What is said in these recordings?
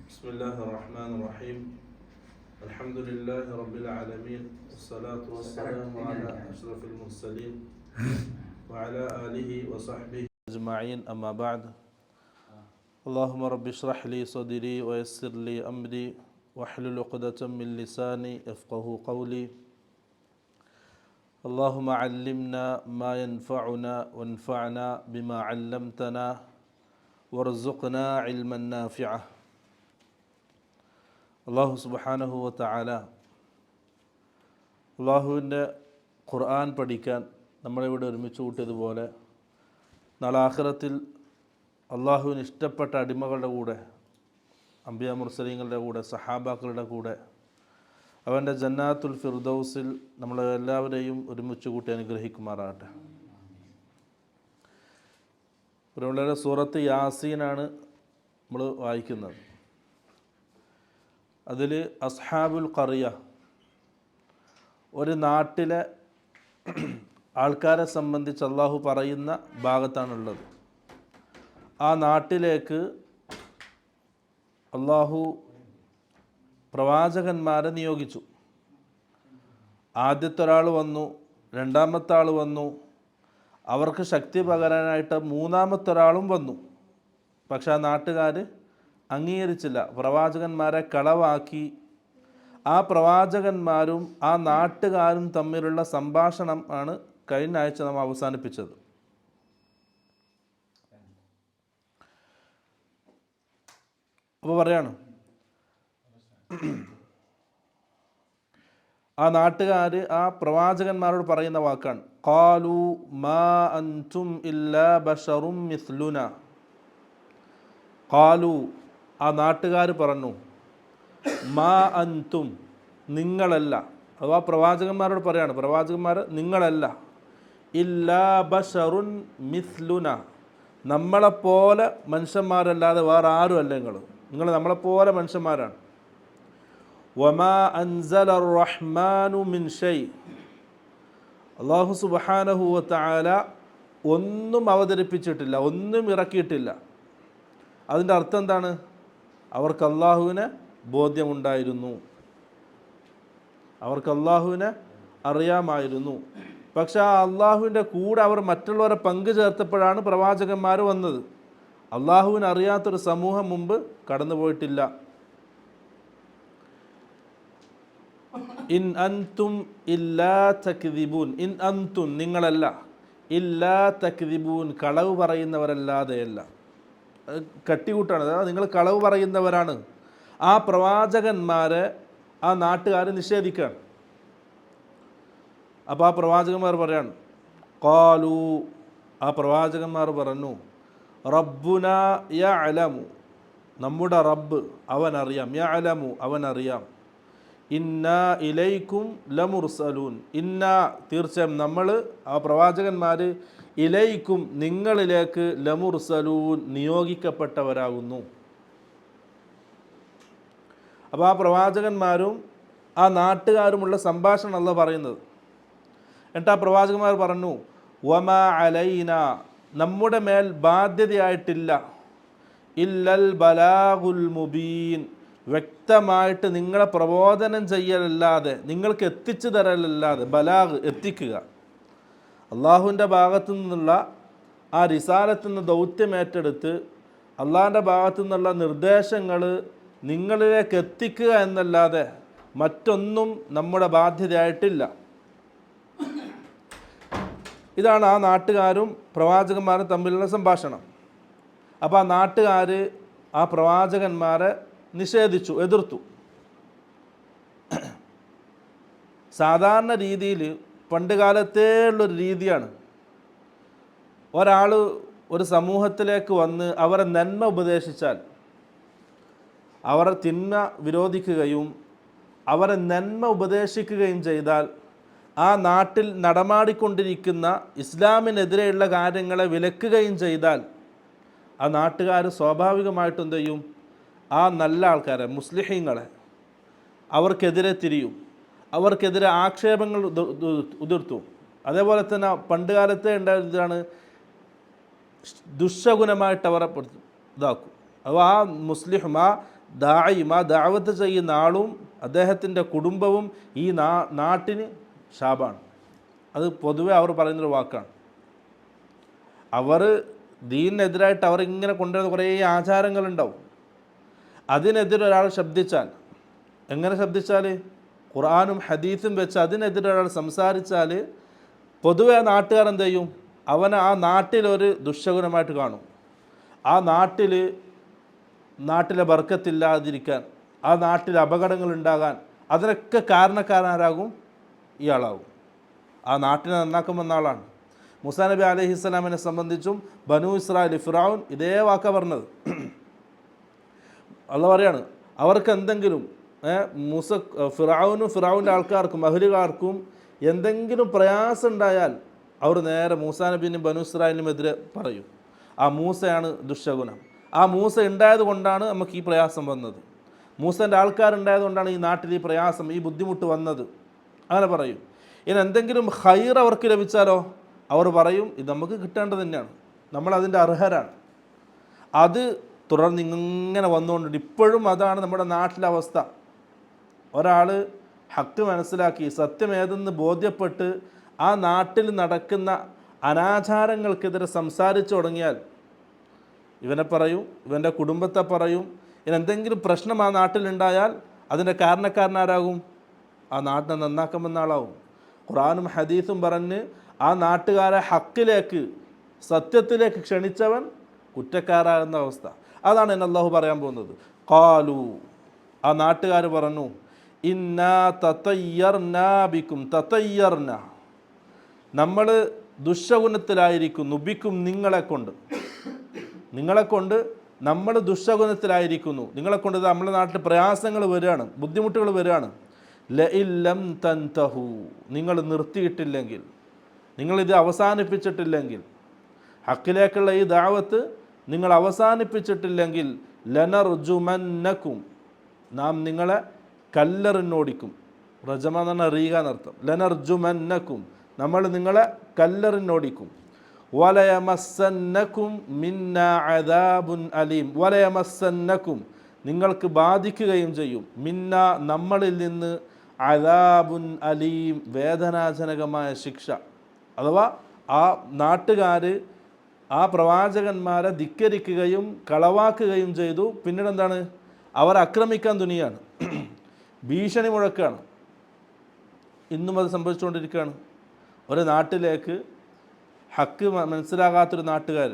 بسم الله الرحمن الرحيم الحمد لله رب العالمين والصلاة والسلام على أشرف المرسلين وعلى آله وصحبه أجمعين أما بعد اللهم رب اشرح لي صدري ويسر لي أمري واحلل عقدة من لساني يفقهوا قولي اللهم علمنا ما ينفعنا وانفعنا بما علمتنا وارزقنا علما نافعا. അള്ളാഹു സുബ്ഹാനഹു വ തആല അള്ളാഹുവിൻ്റെ ഖുർആൻ പഠിക്കാൻ നമ്മളിവിടെ ഒരുമിച്ച് കൂട്ടിയതുപോലെ നാളെ ആഖിറത്തിൽ അള്ളാഹുവിന് ഇഷ്ടപ്പെട്ട അടിമകളുടെ കൂടെ, അംബിയാ മുർസലീങ്ങളുടെ കൂടെ, സഹാബാക്കളുടെ കൂടെ അവൻ്റെ ജന്നാത്തുൽ ഫിർദൗസിൽ നമ്മളെല്ലാവരെയും ഒരുമിച്ച് കൂട്ടി അനുഗ്രഹിക്കുമാറാകട്ടെ. ഇവിടെ സൂറത്ത് യാസീനാണ് നമ്മൾ വായിക്കുന്നത്. അതിൽ അസ്ഹാബുൽ ഖറിയ, ഒരു നാട്ടിലെ ആൾക്കാരെ സംബന്ധിച്ച് അള്ളാഹു പറയുന്ന ഭാഗത്താണുള്ളത്. ആ നാട്ടിലേക്ക് അള്ളാഹു പ്രവാചകന്മാരെ നിയോഗിച്ചു. ആദ്യത്തെ ഒരാൾ വന്നു, രണ്ടാമത്തെ ആൾ വന്നു, അവർക്ക് ശക്തി പകരാനായിട്ട് മൂന്നാമത്തെ ഒരാളും വന്നു. പക്ഷെ ആ നാട്ടുകാർ അംഗീകരിച്ചില്ല, പ്രവാചകന്മാരെ കളവാക്കി. ആ പ്രവാചകന്മാരും ആ നാട്ടുകാരും തമ്മിലുള്ള സംഭാഷണം ആണ് കഴിഞ്ഞ ആഴ്ച നാം അവസാനിപ്പിച്ചത്. അപ്പോൾ പറയാണ്, ആ നാട്ടുകാർ ആ പ്രവാചകന്മാരോട് പറയുന്ന വാക്കാണ് ഖാലു മാ അൻതും ഇല്ലാ ബശറും മിസ്ലുന. ഖാലു, ആ നാട്ടുകാർ പറഞ്ഞു, മാ അൻതും, നിങ്ങളല്ല. അഥവാ പ്രവാചകന്മാരോട് പറയാണ്, പ്രവാചകന്മാർ നിങ്ങളല്ല, ഇല്ലാ ബശറുൻ മിസ്ലുന, നമ്മളെപ്പോലെ മനുഷ്യന്മാരല്ലാതെ വേറെ ആരും അല്ല. നിങ്ങൾ നമ്മളെപ്പോലെ മനുഷ്യന്മാരാണ്. വമാ അൻസല റഹ്മാനു മിൻ ഷൈ, അല്ലാഹു സുബ്ഹാനഹു വ തആല ഒന്നും അവതരിപ്പിച്ചിട്ടില്ല, ഒന്നും ഇറക്കിയിട്ടില്ല. അതിൻ്റെ അർത്ഥം എന്താണ്? അവർക്ക് അള്ളാഹുവിനെ ബോധ്യമുണ്ടായിരുന്നു, അവർക്ക് അള്ളാഹുവിനെ അറിയാമായിരുന്നു. പക്ഷെ ആ അള്ളാഹുവിൻ്റെ കൂടെ അവർ മറ്റുള്ളവരെ പങ്കു ചേർത്തപ്പോഴാണ് പ്രവാചകന്മാർ വന്നത്. അള്ളാഹുവിനെ അറിയാത്തൊരു സമൂഹം മുമ്പ് കടന്നുപോയിട്ടില്ല. ഇൻ അൻതും ഇല്ലാ തക്ദിബൂൻ, ഇൻ അൻതും, നിങ്ങളല്ല, ഇല്ലാ തക്ദിബൂൻ, കളവ് പറയുന്നവരല്ലാതെയല്ല. കട്ടികൂട്ടാണ്, അതായത് നിങ്ങൾ കളവ് പറയുന്നവരാണ്. ആ പ്രവാചകന്മാരെ ആ നാട്ടുകാർ നിഷേധിക്കുകയാണ്. അപ്പോൾ ആ പ്രവാചകന്മാർ പറയാണ്, ഖാലു, ആ പ്രവാചകന്മാർ പറഞ്ഞു, റബ്ബുന യഅലമു, നമ്മുടെ റബ്ബ് അവനറിയാം, യഅലമു അവനറിയാം, ഇന്നാ ഇലൈക്കും ലമുർസലൂൻ, ഇന്നാ തീർച്ചയായും നമ്മൾ, ആ പ്രവാചകന്മാർ, ഇലൈക്കും നിങ്ങളിലേക്ക്, ലമുർസലൂൻ നിയോഗിക്കപ്പെട്ടവരാകുന്നു. അപ്പോൾ ആ പ്രവാചകന്മാരും ആ നാട്ടുകാരുമുള്ള സംഭാഷണം അല്ല പറയുന്നത്. എന്നിട്ട് ആ പ്രവാചകന്മാർ പറഞ്ഞു, വമാ അലൈന, നമ്മുടെ മേൽ ബാധ്യതയായിട്ടില്ല, ഇല്ലൽ ബലാഗുൽ മുബീൻ, വ്യക്തമായിട്ട് നിങ്ങളെ പ്രബോധനം ചെയ്യലല്ലാതെ, നിങ്ങൾക്ക് എത്തിച്ചു തരലല്ലാതെ, ബലാഗ് എത്തിക്കുക, അള്ളാഹുവിൻ്റെ ഭാഗത്തു നിന്നുള്ള ആ റിസാലത്തിൽ നിന്ന് ദൗത്യം ഏറ്റെടുത്ത് അള്ളാഹിൻ്റെ ഭാഗത്തു നിന്നുള്ള നിർദ്ദേശങ്ങൾ നിങ്ങളിലേക്ക് എത്തിക്കുക എന്നല്ലാതെ മറ്റൊന്നും നമ്മുടെ ബാധ്യതയായിട്ടില്ല. ഇതാണ് ആ നാട്ടുകാരും പ്രവാചകന്മാരും തമ്മിലുള്ള സംഭാഷണം. അപ്പോൾ ആ നാട്ടുകാർ ആ പ്രവാചകന്മാരെ നിഷേധിച്ചു, എതിർത്തു. സാധാരണ രീതിയിൽ പണ്ട് കാലത്തേ ഉള്ളൊരു രീതിയാണ്, ഒരാൾ ഒരു സമൂഹത്തിലേക്ക് വന്ന് അവരെ നന്മ ഉപദേശിച്ചാൽ, അവരെ തിന്മ വിരോധിക്കുകയും അവരെ നന്മ ഉപദേശിക്കുകയും ചെയ്താൽ, ആ നാട്ടിൽ നടമാടിക്കൊണ്ടിരിക്കുന്ന ഇസ്ലാമിനെതിരെയുള്ള കാര്യങ്ങളെ വിലക്കുകയും ചെയ്താൽ, ആ നാട്ടുകാർ സ്വാഭാവികമായിട്ടും എന്ത് ചെയ്യും? ആ നല്ല ആൾക്കാരെ, മുസ്ലിഹീങ്ങളെ അവർക്കെതിരെ തിരിയും, അവർക്കെതിരെ ആക്ഷേപങ്ങൾ ഉതിർത്തും. അതേപോലെ തന്നെ പണ്ട് കാലത്തെ ഉണ്ടായതാണ് ദുശ്ശകുനമായിട്ട് അവരെ ഇതാക്കും. അപ്പോൾ ആ മുസ്ലിഹും ആ ദായിയും ആ ദാവത്ത് ചെയ്യുന്ന ആളും അദ്ദേഹത്തിൻ്റെ കുടുംബവും ഈ നാട്ടിന് ശാപാണ്. അത് പൊതുവെ അവർ പറയുന്നൊരു വാക്കാണ്. അവർ ദീനിനെതിരായിട്ട് അവർ ഇങ്ങനെ കൊണ്ടുവരുന്ന കുറേ ആചാരങ്ങളുണ്ടാവും. അതിനെതിരെ ഒരാൾ ശബ്ദിച്ചാൽ, എങ്ങനെ ശബ്ദിച്ചാൽ, ഖുർആനും ഹദീസും വെച്ച് അതിനെതിരെ ഒരാൾ സംസാരിച്ചാൽ പൊതുവെ ആ നാട്ടുകാരെന്ത് ചെയ്യും? അവനെ ആ നാട്ടിലൊരു ദുശ്ശകുനമായിട്ട് കാണും. ആ നാട്ടിലെ ബർക്കത്തില്ലാതിരിക്കാൻ, ആ നാട്ടിൽ അപകടങ്ങൾ ഉണ്ടാകാൻ, അതിനൊക്കെ കാരണക്കാരനാരാകും? ഇയാളാകും. ആ നാട്ടിനെ നന്നാക്കുമെന്ന ആളാണ്. മൂസാ നബി അലൈഹിസ്സലാമിനെ സംബന്ധിച്ചും ബനു ഇസ്രായേൽ ഫിറഔൻ ഇതേ വാക്ക പറഞ്ഞത്. അള്ളാഹ് പറയാണ്, അവർക്ക് എന്തെങ്കിലും ഫിറഔനും ഫിറഔൻ്റെ ആൾക്കാർക്കും അഹ്ലുകാർക്കും എന്തെങ്കിലും പ്രയാസം ഉണ്ടായാൽ അവർ നേരെ മൂസാ നബിനും ബനു ഇസ്രായേലിനും എതിരെ പറയും. ആ മൂസയാണ് ദുശ്ശകുനം. ആ മൂസ ഉണ്ടായത് കൊണ്ടാണ് നമുക്ക് ഈ പ്രയാസം വന്നത്. മൂസൻ്റെ ആൾക്കാരുണ്ടായത് കൊണ്ടാണ് ഈ നാട്ടിൽ ഈ പ്രയാസം, ഈ ബുദ്ധിമുട്ട് വന്നത്. അങ്ങനെ പറയും. ഇനി എന്തെങ്കിലും ഖൈർ അവർക്ക് ലഭിച്ചാലോ അവർ പറയും, ഇത് നമുക്ക് കിട്ടേണ്ടത് തന്നെയാണ്, നമ്മളതിൻ്റെ അർഹരാണ്. അത് തുടർന്ന് ഇങ്ങനെ വന്നുകൊണ്ടുണ്ട്. ഇപ്പോഴും അതാണ് നമ്മുടെ നാട്ടിലെ അവസ്ഥ. ഒരാൾ ഹക്ക് മനസ്സിലാക്കി സത്യം ഏതെന്ന് ബോധ്യപ്പെട്ട് ആ നാട്ടിൽ നടക്കുന്ന അനാചാരങ്ങൾക്കെതിരെ സംസാരിച്ചു തുടങ്ങിയാൽ ഇവനെ പറയും, ഇവൻ്റെ കുടുംബത്തെ പറയും. ഇനി എന്തെങ്കിലും പ്രശ്നം ആ നാട്ടിലുണ്ടായാൽ അതിൻ്റെ കാരണക്കാരനാരാകും? ആ നാട്ടിനെ നന്നാക്കുമെന്ന ആളാവും. ഖുർആനും ഹദീസും പറഞ്ഞ് ആ നാട്ടുകാരെ ഹക്കിലേക്ക്, സത്യത്തിലേക്ക് ക്ഷണിച്ചവൻ കുറ്റക്കാരാകുന്ന അവസ്ഥ. അതാണ് എന്നെ അല്ലാഹു പറയാൻ പോകുന്നത്. ഖാലു, ആ നാട്ടുകാർ പറഞ്ഞു, ഇന്നാ തതയ്യർനാ ബിക്കും, തതയ്യർന, നമ്മൾ ദുശ്ശകുനത്തിലായിരിക്കുന്നു, ബിക്കും, നിങ്ങളെക്കൊണ്ട് നമ്മൾ ദുശ്ശകുനത്തിലായിരിക്കുന്നു, നിങ്ങളെക്കൊണ്ട് നമ്മുടെ നാട്ടിൽ പ്രയാസങ്ങൾ വരികയാണ്, ബുദ്ധിമുട്ടുകൾ വരികയാണ്. ലഇല്ലം തൻതഹു, നിങ്ങൾ നിർത്തിയിട്ടില്ലെങ്കിൽ, നിങ്ങളിത് അവസാനിപ്പിച്ചിട്ടില്ലെങ്കിൽ, ഹക്കിലേക്കുള്ള ഈ ദഅവത്ത് നിങ്ങൾ അവസാനിപ്പിച്ചിട്ടില്ലെങ്കിൽ, ലനർജുമന്നക്കും, നാം നിങ്ങളെ കല്ലെറിഞ്ഞോടിക്കും. റജമ എന്ന് പറഞ്ഞാൽ റീക എന്നർത്ഥം. ലനർജുമന്നക്കും, നമ്മൾ നിങ്ങളെ കല്ലെറിഞ്ഞോടിക്കും. വലയമസ്സന്നക്കും മിന്ന അദാബുൻ അലീം, വലയമസ്സന്നക്കും, നിങ്ങൾക്ക് ബാധിക്കുകയും ചെയ്യും, മിന്ന, നമ്മളിൽ നിന്ന്, അദാബുൻ അലീം, വേദനാജനകമായ ശിക്ഷ. അഥവാ ആ നാട്ടുകാർ ആ പ്രവാചകന്മാരെ ധിക്കരിക്കുകയും കളവാക്കുകയും ചെയ്തു. പിന്നീട് എന്താണ്? അവർ ആക്രമിക്കാൻ തുനിയാണ്, ഭീഷണി മുഴക്കുകയാണ്. ഇന്നും അത് സംഭവിച്ചുകൊണ്ടിരിക്കുകയാണ്. ഒരു നാട്ടിലേക്ക് ഹക്ക് മനസ്സിലാകാത്തൊരു നാട്ടുകാർ,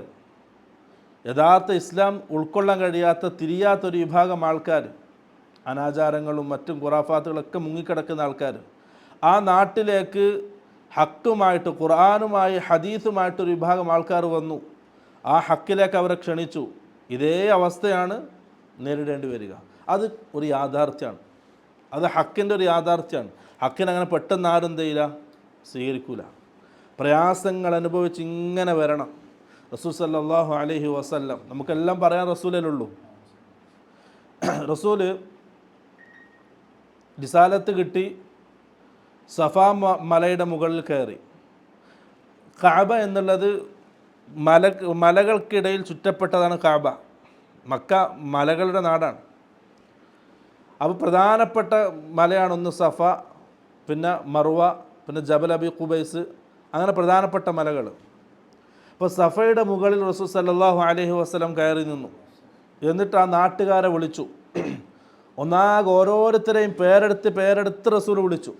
യഥാർത്ഥ ഇസ്ലാം ഉൾക്കൊള്ളാൻ കഴിയാത്ത, തിരിയാത്തൊരു വിഭാഗം ആൾക്കാർ, അനാചാരങ്ങളും മറ്റും ഖുറാഫാത്തുകളൊക്കെ മുങ്ങിക്കിടക്കുന്ന ആൾക്കാർ, ആ നാട്ടിലേക്ക് ഹക്കുമായിട്ട്, ഖുർആനുമായി ഹദീസുമായിട്ടൊരു വിഭാഗം ആൾക്കാർ വന്നു. ആ ഹക്കിലേക്ക് അവരെ ക്ഷണിച്ചു. ഇതേ അവസ്ഥയാണ് നേരിടേണ്ടി വരിക. അത് ഒരു യാഥാർത്ഥ്യമാണ്. അത് ഹക്കിൻ്റെ ഒരു യാഥാർത്ഥ്യമാണ്. ഹക്കിനങ്ങനെ പെട്ടെന്ന് ആരും എന്ത് ചെയ്യില്ല, സ്വീകരിക്കൂല. പ്രയാസങ്ങൾ അനുഭവിച്ച് ഇങ്ങനെ വരണം. റസൂൽ സല്ലല്ലാഹു അലൈഹി വസല്ലം, നമുക്കെല്ലാം പറയാൻ റസൂലുള്ളൂ. റസൂല് റിസാലത്ത് കിട്ടി, സഫാ മലയുടെ മുകളിൽ കയറി. കഅബ എന്നുള്ളത് മലകൾക്കിടയിൽ ചുറ്റപ്പെട്ടതാണ് കഅബ. മക്ക മലകളുടെ നാടാണ്. അപ്പോൾ പ്രധാനപ്പെട്ട മലയാണ് ഒന്ന് സഫ, പിന്നെ മർവ, പിന്നെ ജബൽ അബി ഖുബൈസ്, അങ്ങനെ പ്രധാനപ്പെട്ട മലകൾ. അപ്പോൾ സഫയുടെ മുകളിൽ റസൂൽ സല്ലല്ലാഹു അലൈഹി വസല്ലം കയറി നിന്നു. എന്നിട്ട് ആ നാട്ടുകാരെ വിളിച്ചു. ഒന്നാകെ ഓരോരുത്തരെയും പേരെടുത്ത് റസൂൽ വിളിച്ചു.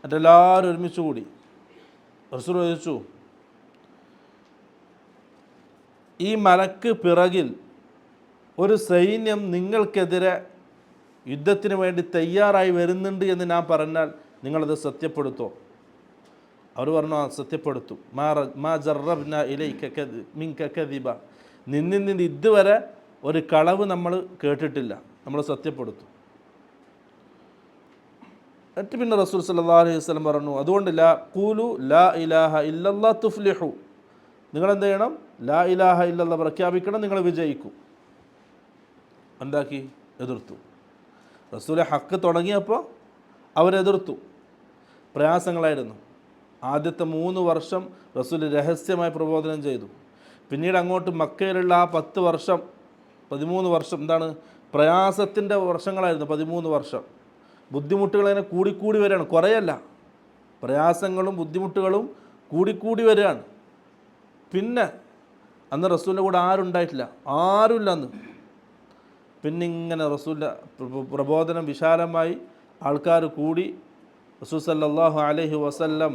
എന്നിട്ടെല്ലാവരും ഒരുമിച്ച് കൂടി റസൂൽ ചോദിച്ചു, ഈ മലക്ക് പിറകിൽ ഒരു സൈന്യം നിങ്ങൾക്കെതിരെ യുദ്ധത്തിന് വേണ്ടി തയ്യാറായി വരുന്നുണ്ട് എന്ന് ഞാൻ പറഞ്ഞാൽ നിങ്ങളത് സത്യപ്പെടുത്തോ? അവർ പറഞ്ഞു, ആ സത്യപ്പെടുത്തും. മാ ജറബ്ന ഇലൈക മിൻക കദിബ, നിന്നിൽ നിന്ന് ഇതുവരെ ഒരു കളവ് നമ്മൾ കേട്ടിട്ടില്ല, നമ്മൾ സത്യപ്പെടുത്തും. എന്നിട്ട് പിന്നെ റസൂൽ സല്ലല്ലാഹു അലൈഹി വസല്ലം പറഞ്ഞു, അതുകൊണ്ട് ഖൂലു ലാ ഇലാഹ ഇല്ലല്ലാഹ് തുഫ്ലിഹു, നിങ്ങളെന്ത് ചെയ്യണം? ലാ ഇലാഹ ഇല്ലല്ലാഹ് പ്രഖ്യാപിക്കണം, നിങ്ങൾ വിജയിക്കും. എന്താക്കി? എതിർത്തു. റസൂൽ ഹക്ക് തുടങ്ങിയപ്പോൾ അവരെതിർത്തു. പ്രയാസങ്ങളായിരുന്നു. ആദ്യത്തെ 3 വർഷം റസൂൽ രഹസ്യമായി പ്രബോധനം ചെയ്തു. പിന്നീട് അങ്ങോട്ട് മക്കയിലുള്ള ആ 10 വർഷം 13 വർഷം എന്താണ് പ്രയാസത്തിൻ്റെ വർഷങ്ങളായിരുന്നു. 13 വർഷം ബുദ്ധിമുട്ടുകൾ ഇങ്ങനെ കൂടിക്കൂടി വരികയാണ്, കുറേയല്ല. പ്രയാസങ്ങളും ബുദ്ധിമുട്ടുകളും കൂടിക്കൂടി വരികയാണ്. പിന്നെ അന്ന് റസൂലിൻ്റെ കൂടെ ആരുണ്ടായിട്ടില്ല, ആരുമില്ല അന്ന്. പിന്നെ ഇങ്ങനെ റസൂലിൻ്റെ പ്രബോധനം വിശാലമായി, ആൾക്കാർ കൂടി. റസൂൽ സല്ലല്ലാഹു അലൈഹി വസല്ലം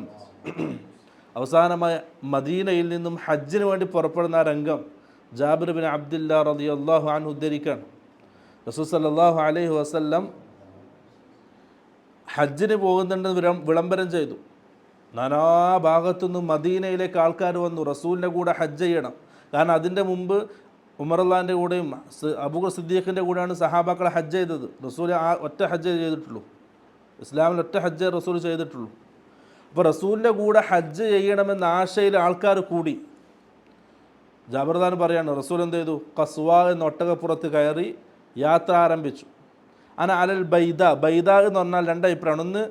അവസാനമായ മദീനയിൽ നിന്നും ഹജ്ജിന് വേണ്ടി പുറപ്പെടുന്ന ആ രംഗം ജാബിർ ബിൻ അബ്ദുല്ലാ റളിയല്ലാഹു അൻഹു ഉദ്ധരിക്കുകയാണ്. റസൂൽ സല്ലല്ലാഹു അലൈഹി വസല്ലം ഹജ്ജിന് പോകുന്നുണ്ടെന്ന് വിളംബരം ചെയ്തു. നാനാഭാഗത്തുനിന്നും മദീനയിലേക്ക് ആൾക്കാർ വന്നു റസൂലിൻ്റെ കൂടെ ഹജ്ജ് ചെയ്യണം. കാരണം അതിൻ്റെ മുമ്പ് ഉമറുല്ലാൻ്റെ കൂടെയും അബൂബക്കർ സിദ്ദീഖിൻ്റെ കൂടെയാണ് സഹാബാക്കളെ ഹജ്ജ് ചെയ്തത്. റസൂൽ ആ ഒറ്റ ഹജ്ജ് ചെയ്തിട്ടുള്ളൂ, ഇസ്ലാമിൽ ഒറ്റ ഹജ്ജ് റസൂൽ ചെയ്തിട്ടുള്ളൂ. അപ്പോൾ റസൂലിൻ്റെ കൂടെ ഹജ്ജ് ചെയ്യണമെന്ന ആശയിൽ ആൾക്കാർ കൂടി. ജാബിർദാൻ പറയാണ്, റസൂൽ എന്ത് ചെയ്തു? ഖസ്വ എന്ന ഒട്ടകപ്പുറത്ത് കയറി യാത്ര ആരംഭിച്ചു. അലൽ ബൈദ, ബൈദ എന്ന് പറഞ്ഞാൽ 2 അഭിപ്രായമാണ്. ഒന്ന്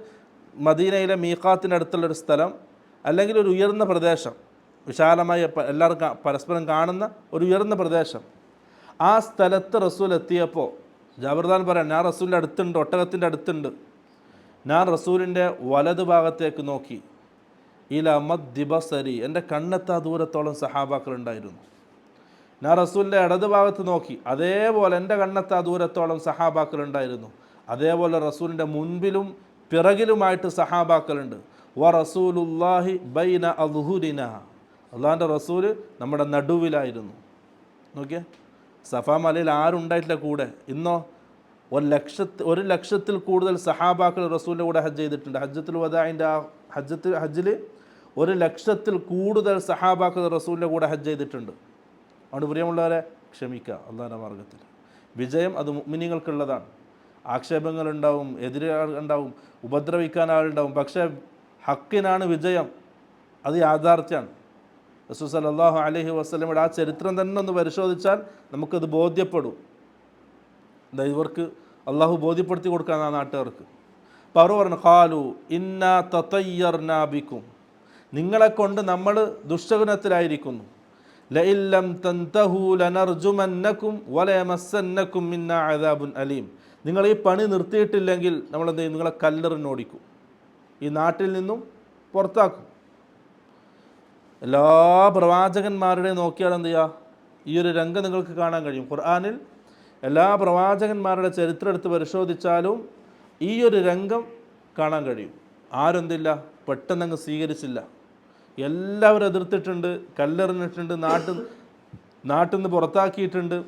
മദീനയിലെ മീഖാത്തിൻ്റെ അടുത്തുള്ളൊരു സ്ഥലം, അല്ലെങ്കിൽ ഒരു ഉയർന്ന പ്രദേശം, വിശാലമായി എല്ലാവർക്കും പരസ്പരം കാണുന്ന ഒരു ഉയർന്ന പ്രദേശം. ആ സ്ഥലത്ത് റസൂൽ എത്തിയപ്പോൾ ജാബിർദാൻ പറയാൻ, ഞാൻ റസൂലിൻ്റെ അടുത്തുണ്ട്, ഒട്ടകത്തിൻ്റെ അടുത്തുണ്ട്. ഞാൻ റസൂലിൻ്റെ വലതു ഭാഗത്തേക്ക് നോക്കി. ഇല മദ്ദിബസരി, എൻ്റെ കണ്ണെത്താ ദൂരത്തോളം സഹാബാക്കളുണ്ടായിരുന്നു. ഞാൻ റസൂലിൻ്റെ ഇടത് ഭാഗത്ത് നോക്കി, അതേപോലെ എൻ്റെ കണ്ണെത്താ ദൂരത്തോളം സഹാബാക്കളുണ്ടായിരുന്നു. അതേപോലെ റസൂലിൻ്റെ മുൻപിലും പിറകിലുമായിട്ട് സഹാബാക്കളുണ്ട്. വ റസൂലുല്ലാഹി ബൈന അദ്ഹുരിന, അള്ളാഹിൻ്റെ റസൂല് നമ്മുടെ നടുവിലായിരുന്നു. നോക്കിയേ, സഫാ മലയിൽ ആരുണ്ടായിട്ടില്ല കൂടെ. ഇന്നോ 1 ലക്ഷത്തിൽ കൂടുതൽ സഹാബാക്കൾ റസൂലിൻ്റെ കൂടെ ഹജ്ജ് ചെയ്തിട്ടുണ്ട്. ഹജ്ജത്തുൽ വദാഇൻ്റെ ആ ഹജ്ജിൽ 1 ലക്ഷത്തിൽ കൂടുതൽ സഹാബാക്കൾ റസൂലിൻ്റെ കൂടെ ഹജ്ജ് ചെയ്തിട്ടുണ്ട്. അതുകൊണ്ട് പ്രിയമുള്ളവരെ, ക്ഷമിക്കുക അള്ളാഹിൻ്റെ മാർഗത്തിൽ. വിജയം അത് മുഅ്മിനീങ്ങൾക്കുള്ളതാണ്. ആക്ഷേപങ്ങളുണ്ടാവും, എതിരുണ്ടാവും, ഉപദ്രവിക്കാൻ ആളുണ്ടാവും, പക്ഷേ ഹക്കിനാണ് വിജയം. അത് യാഥാർത്ഥ്യമാണ്. റസൂൽ സല്ലല്ലാഹു അലൈഹി വസല്ലമയുടെ ആ ചരിത്രം തന്നെ ഒന്ന് പരിശോധിച്ചാൽ നമുക്കത് ബോധ്യപ്പെടും. എന്താ ഇവർക്ക് അള്ളാഹു ബോധ്യപ്പെടുത്തി കൊടുക്കാൻ ആ നാട്ടുകാർക്ക്. അപ്പോൾ അവർ പറഞ്ഞു, ഖാലു ഇന്നാ തതയ്യർനാ ബിക്കും, നിങ്ങളെ കൊണ്ട് നമ്മൾ ദുഷ്ടഗുണത്തിലായിരിക്കുന്നു. ലഇല്ലം തൻതഹു ലനർജുമന്നകും വലയമസ്സന്നകും മിന്നാ അദാബുൻ അലീം, നിങ്ങൾ ഈ പണി നിർത്തിയിട്ടില്ലെങ്കിൽ നമ്മളെന്ത് ചെയ്യും? നിങ്ങളെ കല്ലെറിഞ്ഞോടിക്കും, ഈ നാട്ടിൽ നിന്നും പുറത്താക്കും. എല്ലാ പ്രവാചകന്മാരുടെയും നോക്കിയാൽ എന്ത് ചെയ്യുക? ഈ ഒരു രംഗം നിങ്ങൾക്ക് കാണാൻ കഴിയും. ഖുർആനിൽ എല്ലാ പ്രവാചകന്മാരുടെ ചരിത്രം എടുത്ത് പരിശോധിച്ചാലും ഈ ഒരു രംഗം കാണാൻ കഴിയും. ആരെന്തില്ല, പെട്ടെന്നങ്ങ് സ്വീകരിച്ചില്ല. എല്ലാവരും എതിർത്തിട്ടുണ്ട്, കല്ലെറിഞ്ഞിട്ടുണ്ട്, നാട്ടിൽ നിന്ന് പുറത്താക്കിയിട്ടുണ്ട്,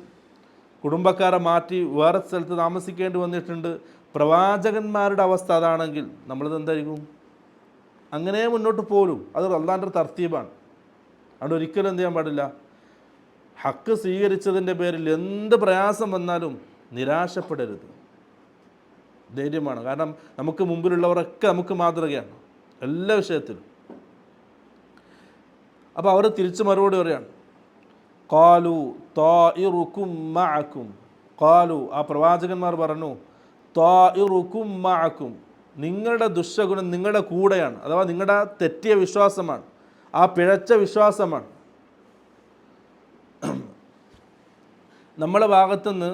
കുടുംബക്കാരെ മാറ്റി വേറെ സ്ഥലത്ത് താമസിക്കേണ്ടി വന്നിട്ടുണ്ട്. പ്രവാചകന്മാരുടെ അവസ്ഥ അതാണെങ്കിൽ നമ്മളിത് എന്തായിരിക്കും? അങ്ങനെ മുന്നോട്ട് പോലും. അത് അള്ളാഹിൻ്റെ തർത്തീബാണ്. അതുകൊണ്ട് ഒരിക്കലും എന്ത് ചെയ്യാൻ പാടില്ല, ഹക്ക് സ്വീകരിച്ചതിൻ്റെ പേരിൽ എന്ത് പ്രയാസം വന്നാലും നിരാശപ്പെടരുത്. ധൈര്യമാണ്. കാരണം നമുക്ക് മുമ്പിലുള്ളവരൊക്കെ നമുക്ക് മാതൃകയാണ് എല്ലാ വിഷയത്തിലും. അപ്പോൾ അവർ തിരിച്ച് മറുപടി പറയാണ്, ഖാലു താഇറുക്കും മഅക്കും, ഖാലു ആ പ്രവാചകന്മാർ പറഞ്ഞു, താഇറുക്കും മഅക്കും, നിങ്ങളുടെ ദുഷ്ടഗുണം നിങ്ങളുടെ കൂടെയാണ്. അഥവാ നിങ്ങളുടെ തെറ്റിയ വിശ്വാസമാണ്, ആ പിഴച്ച വിശ്വാസമാണ്. നമ്മുടെ ഭാഗത്തുനിന്ന്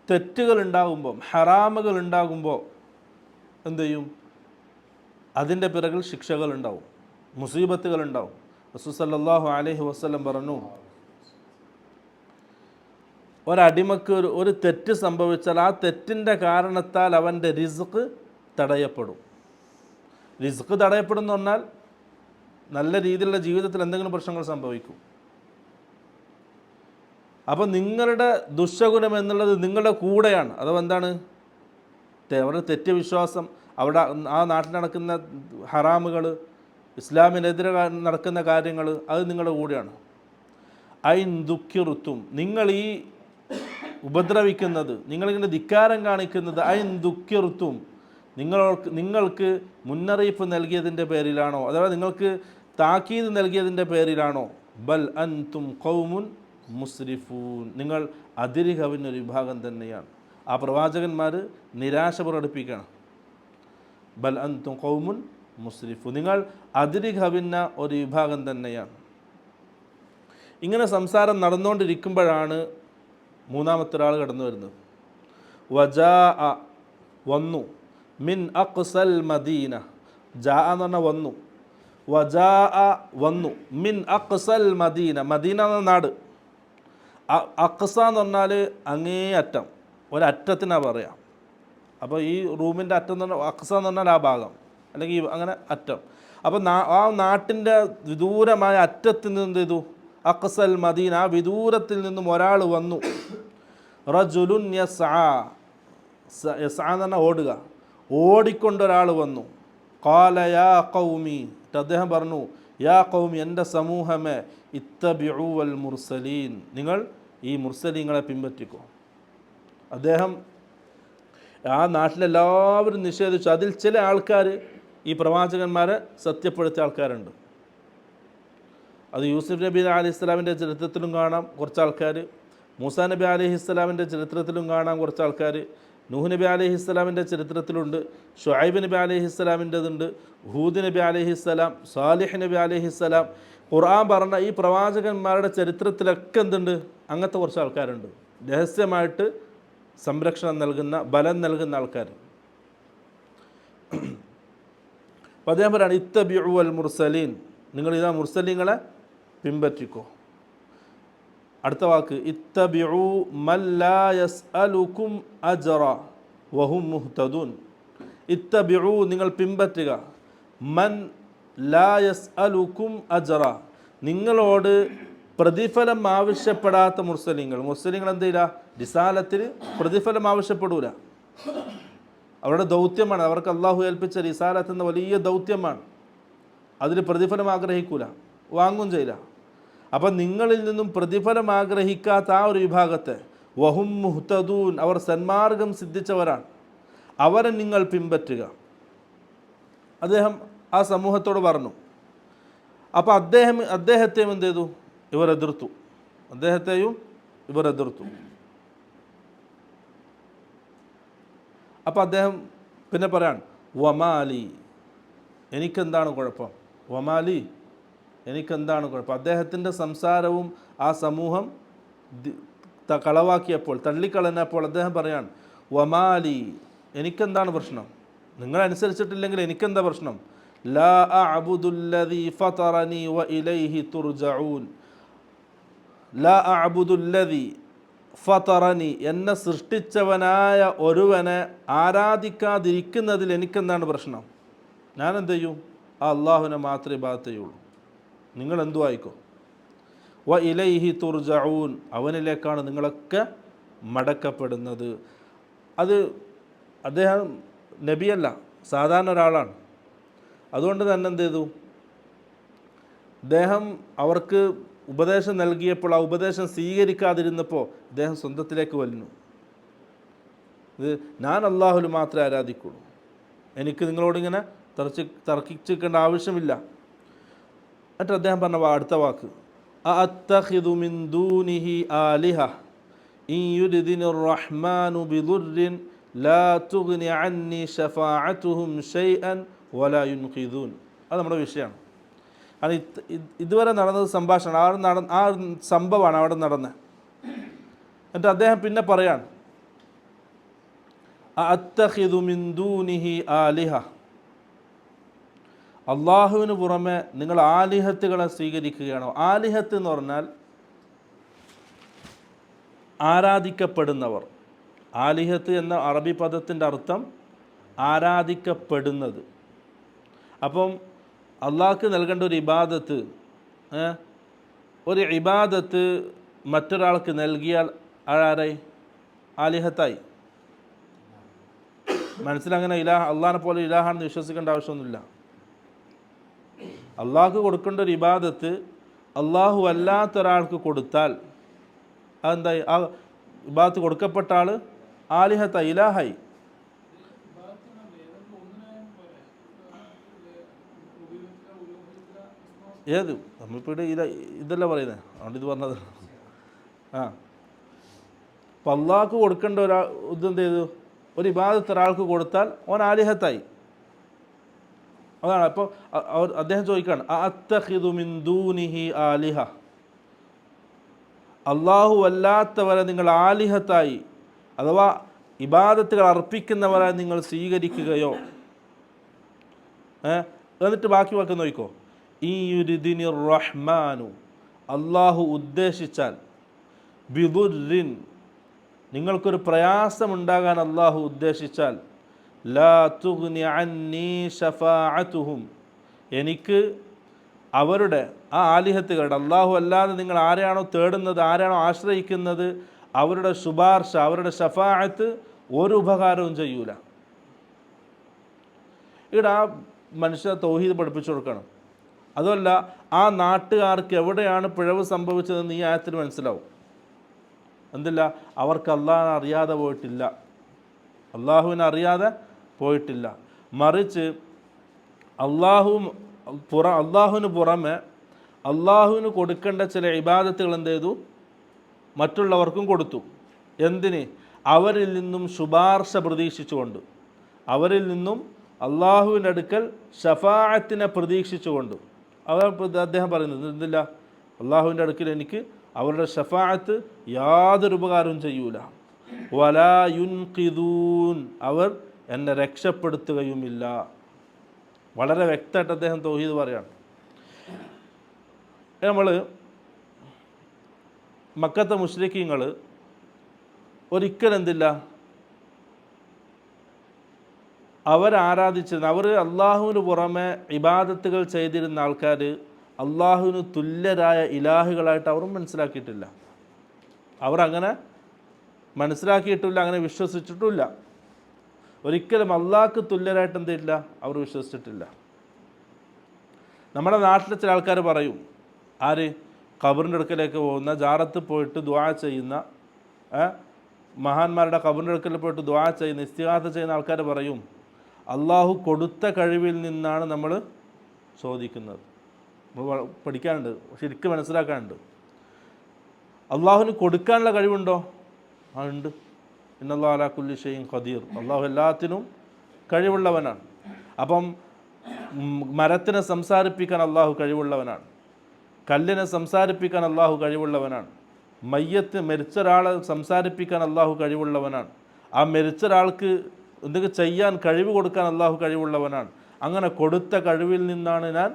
തെറ്റുകൾ ഉണ്ടാകുമ്പോൾ, ഹറാമുകൾ ഉണ്ടാകുമ്പോൾ എന്ത് ചെയ്യും? അതിൻ്റെ പിറകിൽ ശിക്ഷകളുണ്ടാവും, മുസീബത്തുകളുണ്ടാവും. റസൂൽ സല്ലല്ലാഹു അലൈഹി വസല്ലം പറഞ്ഞു, ഒരടിമക്ക് ഒരു തെറ്റ് സംഭവിച്ചാൽ ആ തെറ്റിൻ്റെ കാരണത്താൽ അവൻ്റെ റിസ്ക് തടയപ്പെടും. റിസ്ക് തടയപ്പെടും എന്ന് പറഞ്ഞാൽ നല്ല രീതിയിലുള്ള ജീവിതത്തിൽ എന്തെങ്കിലും പ്രശ്നങ്ങൾ സംഭവിക്കും. അപ്പോൾ നിങ്ങളുടെ ദുഷ്ടഗുണം എന്നുള്ളത് നിങ്ങളുടെ കൂടെയാണ്. അഥവാ എന്താണ്? അവരുടെ തെറ്റ് വിശ്വാസം, അവിടെ ആ നാട്ടിൽ നടക്കുന്ന ഹറാമുകൾ, ഇസ്ലാമിനെതിരെ നടക്കുന്ന കാര്യങ്ങൾ, അത് നിങ്ങളുടെ കൂടെയാണ്. ഐൻ ദുഃഖിറുത്തും, നിങ്ങൾ ഈ ഉപദ്രവിക്കുന്നത്, നിങ്ങളിങ്ങനെ ധിക്കാരം കാണിക്കുന്നത്, ഐൻ ദുഃഖിറുത്തും, നിങ്ങൾക്ക് മുന്നറിയിപ്പ് നൽകിയതിൻ്റെ പേരിലാണോ, അഥവാ നിങ്ങൾക്ക് താക്കീത് നൽകിയതിൻ്റെ പേരിലാണോ? ബൽ അൻതും ഖൗമുൻ മുസ്രിഫൂൻ, നിങ്ങൾ അതിര് കവിഞ്ഞൊരു വിഭാഗം തന്നെയാണ്. ആ പ്രവാചകന്മാർ നിരാശ പ്രകടിപ്പിക്കണം. ബൽ അൻതും ഖൗമുൻ മുസ്രിഫു, നിങ്ങൾ അതിരി കവിഞ്ഞ ഒരു വിഭാഗം തന്നെയാണ്. ഇങ്ങനെ സംസാരം നടന്നുകൊണ്ടിരിക്കുമ്പോഴാണ് മൂന്നാമത്തെ ഒരാൾ കടന്നു വരുന്നത്. വജാ വന്നു, മിൻ അഖ്സൽ മദീന, ജാ എന്ന് പറഞ്ഞാൽ വന്നു, വജാ വന്നു, മിൻ അഖ്സൽ മദീന, മദീന എന്ന നാട്, അഖ്സ എന്ന് പറഞ്ഞാൽ അങ്ങേ അറ്റം, ഒരറ്റത്തിനാണ് പറയാം. അപ്പോൾ ഈ റൂമിൻ്റെ അറ്റം എന്ന് പറഞ്ഞാൽ അഖ്സ എന്ന് പറഞ്ഞാൽ ആ ഭാഗം, അല്ലെങ്കിൽ അങ്ങനെ അറ്റം. അപ്പോൾ ആ നാട്ടിൻ്റെ വിദൂരമായ അറ്റത്തിൽ നിന്ന് എന്ത് ചെയ്തു, അഖ്സൽ മദീന, ആ വിദൂരത്തിൽ നിന്നും ഒരാൾ വന്നു. റജുലുൻ യസ്ആ, യസ്ആ എന്ന് പറഞ്ഞാൽ ഓടുക, ഓടിക്കൊണ്ടൊരാൾ വന്നു. ഖാല യാ ഖൗമി, അദ്ദേഹം പറഞ്ഞു, യാ ഖൗമി, എൻ്റെ സമൂഹമേ, ഇത്തബിഉ വൽ മുർസലീൻ, നിങ്ങൾ ഈ മുർസലീങ്ങളെ പിൻപറ്റിക്കോ. അദ്ദേഹം ആ നാട്ടിലെല്ലാവരും നിഷേധിച്ചു. അതിൽ ചില ആൾക്കാർ ഈ പ്രവാചകന്മാരെ സത്യപ്പെടുത്തിയ ആൾക്കാരുണ്ട്. അത് യൂസുഫ് നബി അലൈഹി സ്വലാമിൻ്റെ ചരിത്രത്തിലും കാണാം കുറച്ച് ആൾക്കാർ, മൂസാ നബി അലൈഹി സ്വലാമിൻ്റെ ചരിത്രത്തിലും കാണാം കുറച്ച് ആൾക്കാർ, നൂഹ് നബി അലൈഹി സ്വലാമിൻ്റെ ചരിത്രത്തിലുണ്ട്, ഷുഐബ് നബി അലൈഹി സ്വലാമിൻ്റെതുണ്ട്, ഹൂദ് നബി അലൈഹി സ്വലാം, സാലിഹ് നബി അലൈഹി സ്വലാം. ഖുർആൻ പറഞ്ഞ ഈ പ്രവാചകന്മാരുടെ ചരിത്രത്തിലൊക്കെ എന്തുണ്ട്, അങ്ങനത്തെ കുറച്ച് ആൾക്കാരുണ്ട്, രഹസ്യമായിട്ട് സംരക്ഷണം നൽകുന്ന, ബലം നൽകുന്ന ആൾക്കാർ. അപ്പോൾ അദ്ദേഹം പറയാണ്, ഇത്തബിഉ വൽ മുർസലീൻ, നിങ്ങൾ ഇതാ മുർസലീങ്ങളെ പിൻപറ്റിക്കോ. അടുത്ത വാക്ക്, ഇത്തബിഉ മൻ ലാ യസ്അലുകും അജ്റ വഹും മുഹ്തദൂൻ. ഇത്തബിഉ, നിങ്ങൾ പിൻപറ്റുക, മൻ ലാ യസ്അലുകും അജ്റ, നിങ്ങളോട് പ്രതിഫലം ആവശ്യപ്പെടാത്ത മുർസലീങ്ങൾ. മുർസലീങ്ങൾ എന്ത് ചെയ്യില്ല, റിസാലത്തിൽ പ്രതിഫലം ആവശ്യപ്പെടൂല. അവരുടെ ദൗത്യമാണ്, അവർക്ക് അള്ളാഹു ഏൽപ്പിച്ച റിസാലത്ത് എന്ന വലിയ ദൗത്യമാണ്, അതിൽ പ്രതിഫലം ആഗ്രഹിക്കൂല, വാങ്ങും ചെയ്യില്ല. അപ്പം നിങ്ങളിൽ നിന്നും പ്രതിഫലം ആഗ്രഹിക്കാത്ത ആ ഒരു വിഭാഗത്തെ, വഹും മുഹ്തദൂൻ, അവർ സന്മാർഗം സിദ്ധിച്ചവരാണ്, അവരെ നിങ്ങൾ പിൻപറ്റുക. അദ്ദേഹം ആ സമൂഹത്തോട് പറഞ്ഞു. അപ്പോൾ അദ്ദേഹത്തെയും എന്ത് ചെയ്തു, ഇവർ എതിർത്തു, അദ്ദേഹത്തെയും ഇവർ എതിർത്തു. അപ്പോൾ അദ്ദേഹം പിന്നെ പറയാൻ, വമാലി, എനിക്കെന്താണ് കുഴപ്പം, വമാലി, എനിക്കെന്താണ് കുഴപ്പം. അദ്ദേഹത്തിൻ്റെ സംസാരവും ആ സമൂഹം കളവാക്കിയപ്പോൾ, തള്ളിക്കളഞ്ഞപ്പോൾ അദ്ദേഹം പറയാൻ, വമാലി, എനിക്കെന്താണ് പ്രശ്നം, നിങ്ങളനുസരിച്ചിട്ടില്ലെങ്കിൽ എനിക്കെന്താ പ്രശ്നം. ലാ അഅ്ബുദുല്ലദീ ഫതറനി വ ഇലൈഹി തുർജഊൻ. ലാ അഅ്ബുദുല്ലദീ ഫതറനി, എന്നെ സൃഷ്ടിച്ചവനായ ഒരുവനെ ആരാധിക്കാതിരിക്കുന്നതിൽ എനിക്കെന്താണ് പ്രശ്നം. ഞാൻ എന്ത് ചെയ്യും, ആ അള്ളാഹുവിനെ മാത്രമേ ഇബാദത്ത് ചെയ്യുള്ളൂ, നിങ്ങൾ എന്തു ആയിക്കോ. വ ഇലൈഹി തുർജഊൻ, അവനിലേക്കാണ് നിങ്ങളൊക്കെ മടക്കപ്പെടുന്നത്. അത് അദ്ദേഹം നബിയല്ല, സാധാരണ ഒരാളാണ്. അതുകൊണ്ട് തന്നെ എന്ത് ചെയ്തു, അദ്ദേഹം അവർക്ക് ഉപദേശം നൽകിയപ്പോൾ ആ ഉപദേശം സ്വീകരിക്കാതിരുന്നപ്പോൾ അദ്ദേഹം സ്വന്തത്തിലേക്ക് വലിഞ്ഞു. ഇത് ഞാൻ അള്ളാഹുൽ മാത്രമേ ആരാധിക്കുള്ളൂ, എനിക്ക് നിങ്ങളോടിങ്ങനെ തർക്കിച്ചിരിക്കേണ്ട ആവശ്യമില്ല. എന്നിട്ട് അദ്ദേഹം പറഞ്ഞ അടുത്ത വാക്ക്, അഅത്തഖിദു മിൻ ദൂനിഹി ആലിഹ ഇൻ യുരിദിനിർ റഹ്മാനു ബിദുർരിൻ ലാ തുഗ്നി അന്നി ശഫാഅതുഹും ശൈഅൻ വലാ യുൻഖിദൂൻ. അത് നമ്മുടെ വിഷയമാണ്. അത് ഇതുവരെ നടന്നത് സംഭാഷണം, ആ സംഭവമാണ് അവിടെ നടന്നത്. എന്നിട്ട് അദ്ദേഹം പിന്നെ പറയാണ്, അഅത്തഖിദു മിൻ ദൂനിഹി ആലിഹ, അള്ളാഹുവിന് പുറമെ നിങ്ങൾ ആലിഹത്തുകളെ സ്വീകരിക്കുകയാണോ. ആലിഹത്ത് എന്ന് പറഞ്ഞാൽ ആരാധിക്കപ്പെടുന്നവർ. ആലിഹത്ത് എന്ന അറബി പദത്തിൻ്റെ അർത്ഥം ആരാധിക്കപ്പെടുന്നത്. അപ്പം അള്ളാഹ്ക്ക് നൽകേണ്ട ഒരു ഇബാദത്ത് മറ്റൊരാൾക്ക് നൽകിയാൽ ആരായി, ആലിഹത്തായി. മനസ്സിലങ്ങനെ അള്ളാഹിനെ പോലെ ഇലാഹാണെന്ന് വിശ്വസിക്കേണ്ട ആവശ്യമൊന്നുമില്ല. അള്ളാഹ്ക്ക് കൊടുക്കേണ്ട ഒരു ഇബാദത്ത് അള്ളാഹു അല്ലാത്തൊരാൾക്ക് കൊടുത്താൽ അതെന്തായി, ആ ഇബാദത്ത് കൊടുക്കപ്പെട്ട ആൾ ആലിഹത്തായി, ഇലാഹായി. ഏത് നമ്മളിപ്പോൾ ഇതല്ല പറയുന്നത്, അതുകൊണ്ട് ഇത് പറഞ്ഞത്. അപ്പം അള്ളാഹ്ക്ക് കൊടുക്കേണ്ട ഇതെന്ത് ചെയ്തു, ഒരു ഇബാദത്ത് ഒരാൾക്ക് കൊടുത്താൽ ഓൻ ആലിഹത്തായി. അതാണ്. അപ്പോൾ അദ്ദേഹം ചോദിക്കുകയാണ്, അത്തഖിദു മിൻ ദൂനിഹി ആലിഹ, അള്ളാഹു അല്ലാത്തവരെ നിങ്ങൾ ആലിഹത്തായി അഥവാ ഇബാദത്തുകൾ അർപ്പിക്കുന്നവരെ നിങ്ങൾ സ്വീകരിക്കുകയോ? എന്നിട്ട് ബാക്കി വാക്ക് നോക്കിക്കോ, ഈ യുരിദിനി റഹ്മാനു, അള്ളാഹു ഉദ്ദേശിച്ചാൽ, ബിദുർരിൻ, നിങ്ങൾക്കൊരു പ്രയാസമുണ്ടാകാൻ അള്ളാഹു ഉദ്ദേശിച്ചാൽ, ലാ തുഗ്നി അന്നീ ശഫാഅത്തുഹും, എനിക്ക് അവരുടെ ആ ആലിഹത്തുകളുടെ, അള്ളാഹു അല്ലാതെ നിങ്ങൾ ആരെയാണോ തേടുന്നത്, ആരെയാണോ ആശ്രയിക്കുന്നത്, അവരുടെ ശുപാർശ, അവരുടെ ശഫാഅത്ത് ഒരു ഉപകാരവും ചെയ്യൂല. ഇവിടെ ആ മനുഷ്യ തൗഹീദ് പഠിപ്പിച്ചു കൊടുക്കണം. അതുമല്ല, ആ നാട്ടുകാർക്ക് എവിടെയാണ് പിഴവ് സംഭവിച്ചതെന്ന് ഈ ആയത്തിൽ മനസ്സിലാവും. എന്തില്ല, അവർക്ക് അള്ളാഹിനെ അറിയാതെ പോയിട്ടില്ല, അള്ളാഹുവിനെ അറിയാതെ പോയിട്ടില്ല. മറിച്ച് അള്ളാഹുവിന് പുറമെ അള്ളാഹുവിന് കൊടുക്കേണ്ട ചില ഇബാദത്തുകൾ എന്ത് ചെയ്തു, മറ്റുള്ളവർക്കും കൊടുത്തു. എന്തിന്? അവരിൽ നിന്നും ശുപാർശ പ്രതീക്ഷിച്ചുകൊണ്ട്, അവരിൽ നിന്നും അള്ളാഹുവിൻ്റെ അടുക്കൽ ഷഫാഅത്തിനെ പ്രതീക്ഷിച്ചുകൊണ്ട്. അദ്ദേഹം പറയുന്നത് എന്തില്ല, അള്ളാഹുവിൻ്റെ അടുക്കൽ എനിക്ക് അവരുടെ ഷഫാഅത്ത് യാതൊരു ഉപകാരവും ചെയ്യൂല. വലാ യുൻഖിദൂൻ, അവർ എന്നെ രക്ഷപ്പെടുത്തുകയുമില്ല. വളരെ വ്യക്തമായിട്ട് അദ്ദേഹം തൗഹീദ് പറയാണ്. നമ്മൾ മക്കത്തെ മുശ്രിക്കീങ്ങൾ ഒരിക്കലും എന്തില്ല, അവരാരാധിച്ചിരുന്ന, അവർ അള്ളാഹുവിന് പുറമെ ഇബാദത്തുകൾ ചെയ്തിരുന്ന ആൾക്കാർ അള്ളാഹുവിന് തുല്യരായ ഇലാഹുകളായിട്ട് അവരും മനസ്സിലാക്കിയിട്ടില്ല. അവർ അങ്ങനെ മനസ്സിലാക്കിയിട്ടില്ല, അങ്ങനെ വിശ്വസിച്ചിട്ടില്ല. ഒരിക്കലും അള്ളാഹ്ക്ക് തുല്യരായിട്ട് എന്തില്ല, അവർ വിശ്വസിച്ചിട്ടില്ല. നമ്മുടെ നാട്ടിലെ ചില ആൾക്കാർ പറയും, ആര്? ഖബറിൻ്റെ അടുക്കലേക്ക് പോകുന്ന, ജാറത്ത് പോയിട്ട് ദുആ ചെയ്യുന്ന, മഹാന്മാരുടെ ഖബറിൻ്റെ അടുക്കൽ പോയിട്ട് ദുആ ചെയ്യുന്ന, ഇസ്തിഗാസ ചെയ്യുന്ന ആൾക്കാർ പറയും, അള്ളാഹു കൊടുത്ത കഴിവിൽ നിന്നാണ് നമ്മൾ ചോദിക്കുന്നത്. നമ്മൾ പഠിക്കാനുണ്ട്, ശരിക്കും മനസ്സിലാക്കാനുണ്ട്. അള്ളാഹുവിന് കൊടുക്കാനുള്ള കഴിവുണ്ടോ? ആ, ഉണ്ട്. ഇന്നല്ലാഹു അലാ കുല്ലി ഷൈഇൻ ഖദീർ, അള്ളാഹു എല്ലാത്തിനും കഴിവുള്ളവനാണ്. അപ്പം മരത്തിനെ സംസാരിപ്പിക്കാൻ അള്ളാഹു കഴിവുള്ളവനാണ്, കല്ലിനെ സംസാരിപ്പിക്കാൻ അള്ളാഹു കഴിവുള്ളവനാണ്, മരിച്ച ഒരാളെ സംസാരിപ്പിക്കാൻ അള്ളാഹു കഴിവുള്ളവനാണ്, ആ മരിച്ച ഒരാൾക്ക് എന്തെങ്കിലും ചെയ്യാൻ കഴിവ് കൊടുക്കാൻ അള്ളാഹു കഴിവുള്ളവനാണ്. അങ്ങനെ കൊടുത്ത കഴിവിൽ നിന്നാണ് ഞാൻ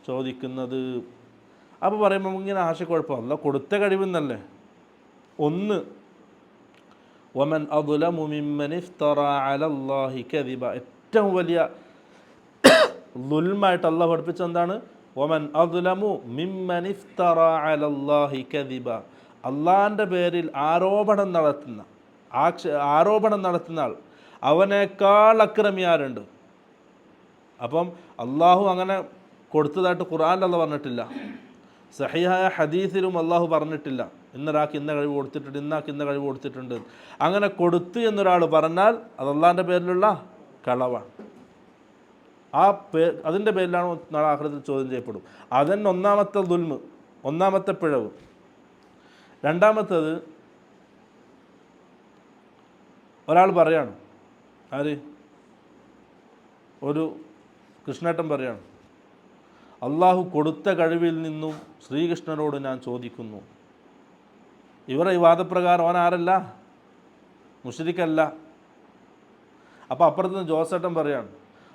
ചോദിക്കുന്നത്. അപ്പോൾ പറയുമ്പോൾ ഇങ്ങനെ ആശയക്കുഴപ്പമല്ല, കൊടുത്ത കഴിവെന്നല്ലേ. ഒന്ന്, വമൻ അദ്ലമു മിമ്മൻ ഇഫ്തറ അലല്ലാഹി കദിബ, ഏറ്റവും വലിയ ദുൽമായിട്ട് അള്ളാഹു പഠിപ്പിച്ചത് എന്താണ്? വമൻ അദ്ലമു മിമ്മൻ ഇഫ്തറ അലല്ലാഹി കദിബ, അള്ളാഹിൻ്റെ പേരിൽ ആരോപണം നടത്തുന്ന ആൾ, അവനേക്കാൾ അക്രമി ആരുണ്ട്? അപ്പം അള്ളാഹു അങ്ങനെ കൊടുത്തതായിട്ട് ഖുർആനിൽ അള്ളാഹു പറഞ്ഞിട്ടില്ല, സഹീഹായ ഹദീസിലും അള്ളാഹു പറഞ്ഞിട്ടില്ല, ഇന്നൊരാൾക്ക് ഇന്ന കഴിവ് കൊടുത്തിട്ടുണ്ട്, ഇന്നാൾക്ക് ഇന്ന കഴിവ് കൊടുത്തിട്ടുണ്ട്. അങ്ങനെ കൊടുത്തു എന്നൊരാൾ പറഞ്ഞാൽ അത് അള്ളാഹിൻ്റെ പേരിലുള്ള കളവാണ്. അതിൻ്റെ പേരിലാണ് നാളെ ആഖിറത്തിൽ ചോദ്യം ചെയ്യപ്പെടും. അതന്നെ ഒന്നാമത്തെ ദുൽമ്, ഒന്നാമത്തെ പിഴവ്. രണ്ടാമത്തേത്, ഒരാൾ പറയാണ്, ആര്? ഒരു കൃഷ്ണേട്ടൻ പറയാണ്, അള്ളാഹു കൊടുത്ത കഴിവിൽ നിന്നും ശ്രീകൃഷ്ണനോട് ഞാൻ ചോദിക്കുന്നു. ഇവരുടെ ഈ വാദപ്രകാരം അവൻ ആരല്ല? മുശ്രിക്കല്ല. അപ്പോൾ അപ്പുറത്ത് ജോസേട്ടൻ പറയാണ്,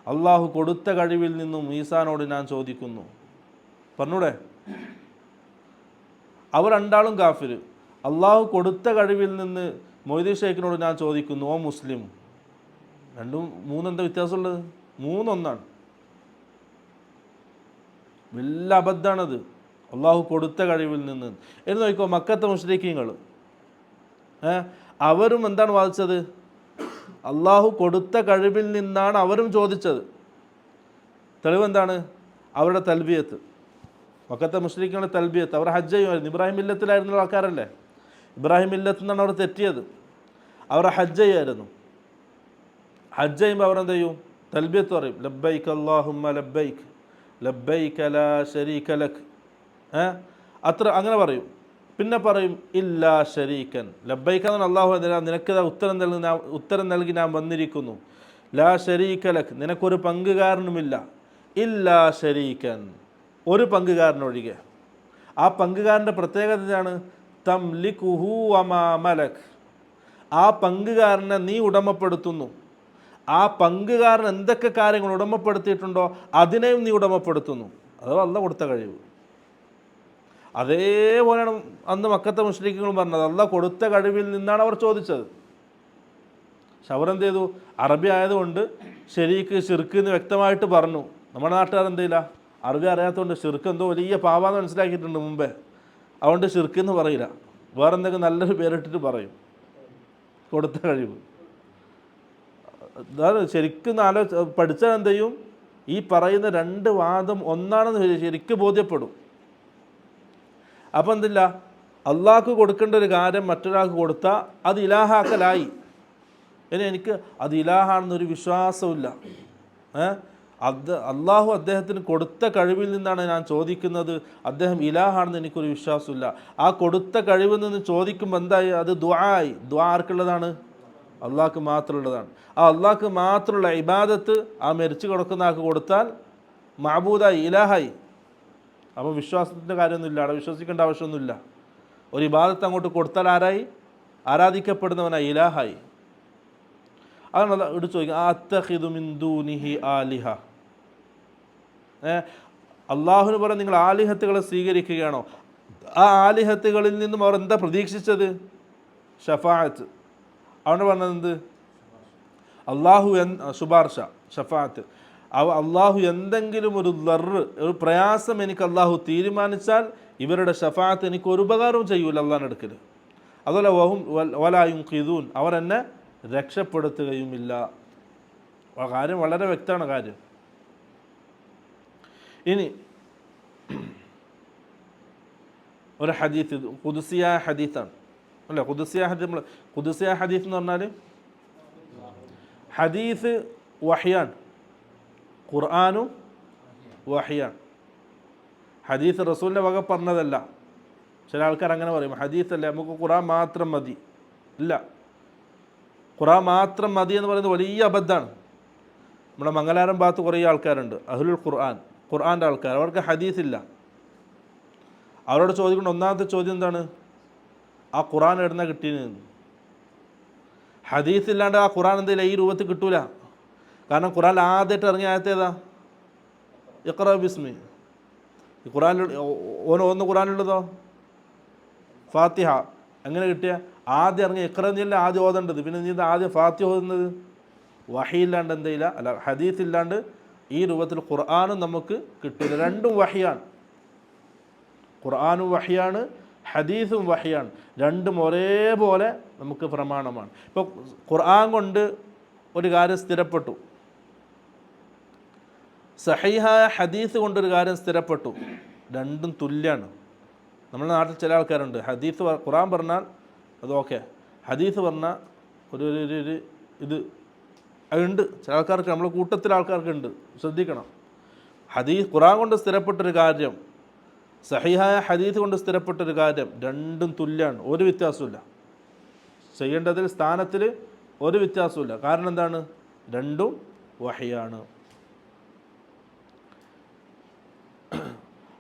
അള്ളാഹു കൊടുത്ത കഴിവിൽ നിന്നും ഈസാനോട് ഞാൻ ചോദിക്കുന്നു. പറഞ്ഞൂടെ? അവർ രണ്ടാളും കാഫിർ. അള്ളാഹു കൊടുത്ത കഴിവിൽ നിന്ന് മൊയ്തീൻ ഷെയ്ഖിനോട് ഞാൻ ചോദിക്കുന്നു, ഓ മുസ്ലിം. രണ്ടും മൂന്നെന്താ വ്യത്യാസമുള്ളത്? മൂന്നൊന്നാണ്. വലിയ അബദ്ധമാണത്. അള്ളാഹു കൊടുത്ത കഴിവിൽ നിന്ന് എന്ന് നോക്കിക്കോ. മക്കത്തെ മുശ്രിക്കീങ്ങൾ അവരും എന്താണ് വാദിച്ചത്? അള്ളാഹു കൊടുത്ത കഴിവിൽ നിന്നാണ് അവരും ചോദിച്ചത്. തെളിവെന്താണ്? അവരുടെ തൽബിയത്ത്. മക്കത്തെ മുശ്രിക്കീങ്ങളുടെ തൽബിയത്ത്. അവർ ഹജ്ജ് ചെയ്യുമായിരുന്നു. ഇബ്രാഹിം മില്ലത്തിലായിരുന്ന ആൾക്കാരല്ലേ. ഇബ്രാഹിം മില്ലത്തിൽ നിന്നാണ് അവർ തെറ്റിയത്. അവർ ഹജ്ജ് ചെയ്യായിരുന്നു. ഹജ്ജ് ചെയ്യുമ്പോൾ അവരെന്ത് ചെയ്യും? തൽബിയത്ത് പറയും, ലബ്ബൈക്ക് അല്ലാഹുമ്മ ലബ്ബൈക്ക് ലബ്ബൈക ലാ ശരീക ലക്. അങ്ങനെ പറയും. പിന്നെ പറയും ഇല്ലാ ശരീക്കൻ. ലബ്ബൈക എന്നാണ് അള്ളാഹു നിനക്ക് ഉത്തരം നൽകി ഞാൻ വന്നിരിക്കുന്നു. ലാ ശരീക ലക്, നിനക്കൊരു പങ്കുകാരനുമില്ല. ഇല്ലാ ശരീക്കൻ, ഒരു പങ്കുകാരനൊഴികെ. ആ പങ്കുകാരൻ്റെ പ്രത്യേകത എന്താണ്? തംലികുഹു വമാ മലക്, ആ പങ്കുകാരനെ നീ ഉടമപ്പെടുത്തുന്നു. ആ പങ്കുകാരൻ എന്തൊക്കെ കാര്യങ്ങൾ ഉടമപ്പെടുത്തിയിട്ടുണ്ടോ അതിനെയും നീ ഉടമപ്പെടുത്തുന്നു. അഥവാ അള്ളാഹ് കൊടുത്ത കഴിവ്. അതേപോലെയാണ് അന്ന് മക്കത്തെ മുശ്രിക്കുകൾ പറഞ്ഞത്. അള്ളാഹ് കൊടുത്ത കഴിവിൽ നിന്നാണ് അവർ ചോദിച്ചത്. പക്ഷെ അവരെന്ത് ചെയ്തു? അറബി ആയതുകൊണ്ട് ശരീക്ക് ഷിർക്ക് എന്ന് വ്യക്തമായിട്ട് പറഞ്ഞു. നമ്മുടെ നാട്ടുകാർ എന്ത് ചെയ്യില്ല, അറബി അറിയാത്തതുകൊണ്ട് ഷിർക്ക് എന്തോ വലിയ പാവാന്ന് മനസ്സിലാക്കിയിട്ടുണ്ട് മുമ്പേ. അതുകൊണ്ട് ഷിർക്ക് എന്ന് പറയില്ല, വേറെ എന്തെങ്കിലും നല്ലൊരു പേരിട്ടിട്ട് പറയും. കൊടുത്ത കഴിവ് അതാണ് ശരിക്കും പഠിച്ചാൽ എന്ത് ചെയ്യും? ഈ പറയുന്ന രണ്ട് വാദം ഒന്നാണെന്ന് ശരിക്കും ബോധ്യപ്പെടും. അപ്പം എന്തില്ല, അള്ളാഹ്ക്ക് കൊടുക്കേണ്ട ഒരു കാര്യം മറ്റൊരാൾക്ക് കൊടുത്താൽ അത് ഇലാഹാക്കലായി. ഇനി എനിക്ക് അത് ഇലാഹാണെന്നൊരു വിശ്വാസമില്ല. അള്ളാഹു അദ്ദേഹത്തിന് കൊടുത്ത കഴിവിൽ നിന്നാണ് ഞാൻ ചോദിക്കുന്നത്, അദ്ദേഹം ഇലാഹാണെന്ന് എനിക്കൊരു വിശ്വാസമില്ല. ആ കൊടുത്ത കഴിവിൽ നിന്ന് ചോദിക്കുമ്പോൾ എന്തായി? അത് ദുആയി. ദുആ ആർക്കുള്ളതാണ്? അള്ളാഹ്ക്ക് മാത്രമുള്ളതാണ്. ആ അള്ളാഹ്ക്ക് മാത്രമുള്ള ഇബാദത്ത് ആ മരിച്ചു കിടക്കുന്ന ആൾക്ക് കൊടുത്താൽ മഅബൂദായി, ഇലാഹായി. അപ്പോൾ വിശ്വാസത്തിൻ്റെ കാര്യമൊന്നുമില്ല, അവിടെ വിശ്വസിക്കേണ്ട ആവശ്യമൊന്നുമില്ല. ഒരു ഇബാദത്ത് അങ്ങോട്ട് കൊടുത്താൽ ആരായി? ആരാധിക്കപ്പെടുന്നവനായി, ഇലാഹായി. അതാണ് ഇവിടെ ചോദിക്കുക, അത്തഖിദു മിൻ ദൂനിഹി ആലിഹ, അള്ളാഹുവിന് പറയാൻ നിങ്ങൾ ആലിഹത്തുകളെ സ്വീകരിക്കുകയാണോ? ആ ആലിഹത്തുകളിൽ നിന്നും അവർ എന്താ പ്രതീക്ഷിച്ചത്? ഷഫാഅത്ത്. അവിടെ പറഞ്ഞത് എന്ത്? അള്ളാഹു ശുപാർശ, ഷഫാഅത്ത്. അള്ളാഹു എന്തെങ്കിലും ഒരു ഒരു പ്രയാസം എനിക്ക് അള്ളാഹു തീരുമാനിച്ചാൽ ഇവരുടെ ഷഫാഅത്ത് എനിക്ക് ഒരു ഉപകാരവും ചെയ്യൂല അള്ളാഹിൻ്റെ അടുക്കൽ. അതുപോലെ വലാ യുൻഖിദൂൻ, അവർ എന്നെ രക്ഷപ്പെടുത്തുകയുമില്ല. ആ കാര്യം വളരെ വ്യക്തമാണ് കാര്യം. ഇനി ഒരു ഹദീത്ത്, ഖുദ്സിയായ ഹദീത്താണ് അല്ലേ? ഖുദ്സിയായ ഹദീത്ത് എന്ന് പറഞ്ഞാൽ ഹദീസ് വഹ്യാണ്, ഖുർആനും വഹ്യാണ്. ഹദീസ് റസൂലിൻ്റെ വക പറഞ്ഞതല്ല. ചില ആൾക്കാർ അങ്ങനെ പറയും, ഹദീസല്ലേ നമുക്ക് ഖുർആൻ മാത്രം മതി. ഇല്ല, ഖുർആൻ മാത്രം മതി എന്ന് പറയുന്നത് വലിയ അബദ്ധമാണ്. നമ്മുടെ മംഗലാരം ഭാഗത്ത് കുറേ ആൾക്കാരുണ്ട്, അഹ്ലുൽ ഖുർആൻ്റെ ആൾക്കാർ. അവർക്ക് ഹദീസില്ല. അവരോട് ചോദിക്കേണ്ട ഒന്നാമത്തെ ചോദ്യം എന്താണ്? ആ ഖുർആൻ എവിടുന്ന കിട്ടിയെന്ന്. ഹദീസ് ഇല്ലാണ്ട് ആ ഖുർആൻ എന്തെങ്കിലും ഈ രൂപത്തിൽ കിട്ടൂല. കാരണം ഖുർആൻ ആദ്യമായിട്ട് ഇറങ്ങിയ ആയത്ത് ഏതാ? ഇഖ്റ ബിസ്മി. ഈ ഖുർആനിൽ ഒന്ന് ഖുർആനിലുള്ളതോ ഫാത്തിഹ. എങ്ങനെ കിട്ടിയ? ആദ്യം ഇറങ്ങിയ ഇഖ്റ എന്നില്ല ആദ്യം ഓതേണ്ടത്. പിന്നെ നീ ആദ്യം ഫാത്തിഹ ഓതുന്നത്? വഹിയില്ലാണ്ട് എന്തെയില്ല, അല്ല ഹദീസ് ഇല്ലാണ്ട് ഈ രൂപത്തിൽ ഖുർആനും നമുക്ക് കിട്ടില്ല. രണ്ടും വഹിയാണ്. ഖുർആനും വഹിയാണ്, ഹദീസും വഹിയാണ്. രണ്ടും ഒരേപോലെ നമുക്ക് പ്രമാണമാണ്. ഇപ്പോൾ ഖുർആൻ കൊണ്ട് ഒരു കാര്യം സ്ഥിരപ്പെട്ടു, സഹീഹായ ഹദീസ് കൊണ്ടൊരു കാര്യം സ്ഥിരപ്പെട്ടു. രണ്ടും തുല്യമാണ്. നമ്മുടെ നാട്ടിൽ ചില ആൾക്കാരുണ്ട്, ഹദീസ് ഖുർആൻ പറഞ്ഞാൽ അത് ഓക്കെ, ഹദീസ് പറഞ്ഞാൽ ഒരു ഇത് അതുണ്ട്. ചില ആൾക്കാർക്ക്, നമ്മളെ കൂട്ടത്തിലെ ആൾക്കാർക്ക് ഉണ്ട്, ശ്രദ്ധിക്കണം. ഖുർആൻ കൊണ്ട് സ്ഥിരപ്പെട്ടൊരു കാര്യം, സഹീഹായ ഹദീസ് കൊണ്ട് സ്ഥിരപ്പെട്ടൊരു കാര്യം, രണ്ടും തുല്യമാണ്, ഒരു വ്യത്യാസമില്ല. ചെയ്യേണ്ടതിൽ സ്ഥാനത്തിൽ ഒരു വ്യത്യാസമില്ല. കാരണം എന്താണ്? രണ്ടും വഹിയാണ്.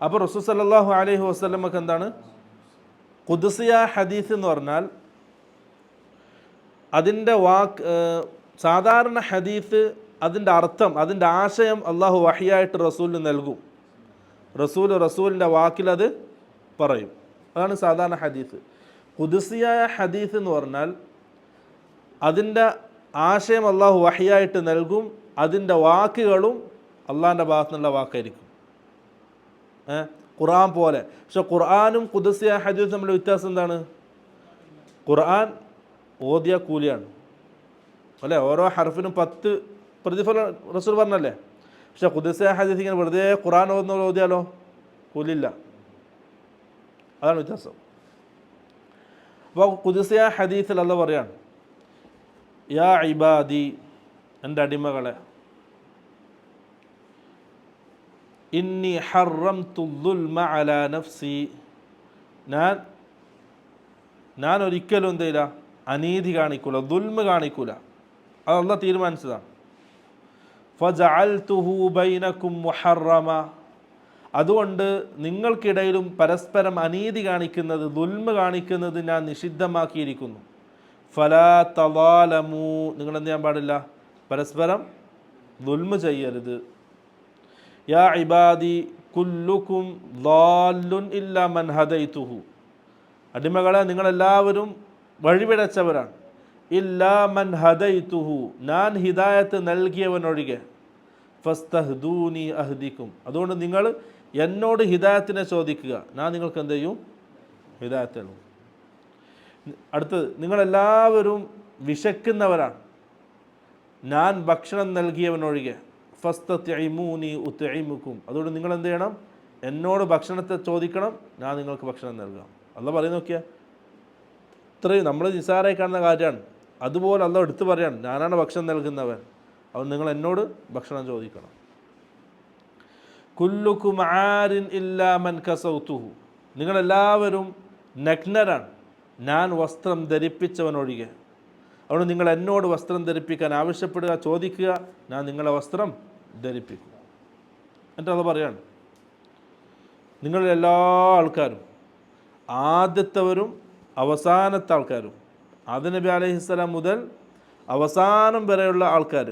അപ്പോൾ റസൂൽ സല്ലല്ലാഹു അലൈഹി വസല്ലമക്ക് എന്താണ് ഖുദ്സിയ ഹദീസ് എന്ന് പറഞ്ഞാൽ? അതിൻ്റെ സാധാരണ ഹദീസ് അതിൻ്റെ അർത്ഥം, അതിൻ്റെ ആശയം അള്ളാഹു വഹിയായിട്ട് റസൂലിന് നൽകും. റസൂലിൻ്റെ വാക്കിൽ അത് പറയും. അതാണ് സാധാരണ ഹദീസ്. ഖുദ്സിയായ ഹദീസ് എന്ന് പറഞ്ഞാൽ അതിൻ്റെ ആശയം അള്ളാഹു വഹിയായിട്ട് നൽകും, അതിൻ്റെ വാക്കുകളും അള്ളാഹിൻ്റെ ഭാഗത്തു നിന്നുള്ള വാക്കായിരിക്കും. ഖുർആൻ പോലെ. പക്ഷെ ഖുർആനും ഖുദ്സിയ ഹദീസും തമ്മിലുള്ള വ്യത്യാസം എന്താണ്? ഖുർആൻ ഓതിയ കൂലിയാണ് അല്ലേ? ഓരോ ഹർഫിനും 10 പ്രതിഫലം റസൂൽ പറഞ്ഞല്ലേ? പക്ഷെ ഖുദ്സിയ ഹദീസ് ഇങ്ങനെ വെറുതെ ഖുർആൻ ഓതിയാലോ കൂലില്ല. അതാണ് വ്യത്യാസം. അപ്പോൾ ഖുദ്സിയ ഹദീസിൽ അല്ലാഹ് പറയാണ്, യാ ഇബാദി, എൻ്റെ അടിമകളെ, ഇന്നി ഹറംതു ദുൽമ അലാ നഫ്സി, ഞാൻ ഒരിക്കലും എന്ത് ചെയ്യില്ല, അനീതി കാണിക്കൂല, ദുൽമ കാണിക്കൂല. അത് അല്ലാഹ് തീരുമാനിച്ചതാണ്. ഫജഅൽതുഹു ബൈനകും മുഹറമ, അതുകൊണ്ട് നിങ്ങൾക്കിടയിലും പരസ്പരം അനീതി കാണിക്കുന്നത്, ദുൽമ കാണിക്കുന്നത് ഞാൻ നിഷിദ്ധമാക്കിയിരിക്കുന്നു. ഫലാ തളാലമു, നിങ്ങൾ എന്ത് ചെയ്യാൻ പാടില്ല? പരസ്പരം ദുൽമ ചെയ്യരുത്. യാ ഇബാദി കുല്ലുക്കും ളാല്ലുൻ ഇല്ലാ മൻ ഹദൈതുഹു, അടിമകളെ നിങ്ങളെല്ലാവരും വഴിപിഴച്ചവരാണ്. ഇല്ലാ മൻ ഹദൈതുഹു, ഞാൻ ഹിദായത്ത് നൽകിയവനൊഴികെ. ഫസ്തഹ്ദൂനി അഹ്ദിക്കും, അതുകൊണ്ട് നിങ്ങൾ എന്നോട് ഹിദായത്തിനെ ചോദിക്കുക, ഞാൻ നിങ്ങൾക്ക് എന്ത് ചെയ്യും? ഹിദായത്ത് നൽകും. അടുത്തത്, നിങ്ങളെല്ലാവരും വിശക്കുന്നവരാണ്, ഞാൻ ഭക്ഷണം നൽകിയവനൊഴികെ. ഫസ്തത്ഇമൂനി ഉത്ഇമുക്കും, അതുകൊണ്ട് നിങ്ങൾ എന്ത് ചെയ്യണം? എന്നോട് ഭക്ഷണത്തെ ചോദിക്കണം, ഞാൻ നിങ്ങൾക്ക് ഭക്ഷണം നൽകാം. അള്ളാഹ് പറയുന്ന നോക്കിയാൽ ഇത്രയും നമ്മൾ നിസ്സാരമായി കാണുന്ന കാര്യമാണ്. അതുപോലെ അള്ളാഹ് എടുത്തു പറയാണ്, ഞാനാണ് ഭക്ഷണം നൽകുന്നവൻ, അതുകൊണ്ട് നിങ്ങൾ എന്നോട് ഭക്ഷണം ചോദിക്കണം. കുല്ലുക്കും ആരിൻ ഇല്ലാ മൻ കസൗതുഹു, നിങ്ങളെല്ലാവരും നഗ്നരാണ്, ഞാൻ വസ്ത്രം ധരിപ്പിച്ചവനൊഴികെ. അതുകൊണ്ട് നിങ്ങൾ എന്നോട് വസ്ത്രം ധരിപ്പിക്കാൻ ആവശ്യപ്പെടുക, ചോദിക്കുക, ഞാൻ നിങ്ങളെ വസ്ത്രം ധരിപ്പിക്കും. എന്നിട്ട് അത് പറയാണ്, നിങ്ങളെല്ലാ ആൾക്കാരും, ആദ്യത്തവരും അവസാനത്തെ ആൾക്കാരും, ആദം നബി അലൈഹിസ്സലാം മുതൽ അവസാനം വരെയുള്ള ആൾക്കാർ,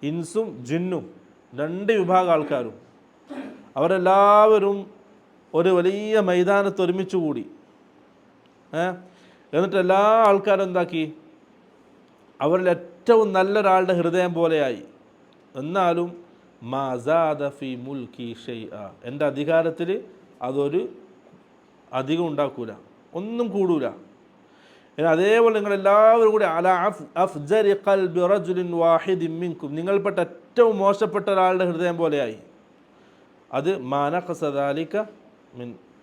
ഇൻസും ജിന്നും, രണ്ട് വിഭാഗം ആൾക്കാരും, അവരെല്ലാവരും ഒരു വലിയ മൈതാനത്ത് ഒരുമിച്ച് കൂടി. എന്നിട്ട് എല്ലാ ആൾക്കാരും എന്താക്കി? അവരിൽ ഏറ്റവും നല്ലൊരാളുടെ ഹൃദയം പോലെയായി. എന്നാലും മാസാദ ഫി മുൽക്കി ഷൈഅ, എൻ്റെ അധികാരത്തിൽ അതൊരു അധികം ഉണ്ടാക്കൂല, ഒന്നും കൂടൂല. അതേപോലെ നിങ്ങളെല്ലാവരും കൂടി അലാ അഫ്ജരി ഖൽബി റജുലിൻ വാഹിദിൻ മിൻകും, നിങ്ങൾപ്പെട്ട ഏറ്റവും മോശപ്പെട്ട ഒരാളുടെ ഹൃദയം പോലെയായി. അത് മാ നഖസ ദാലിക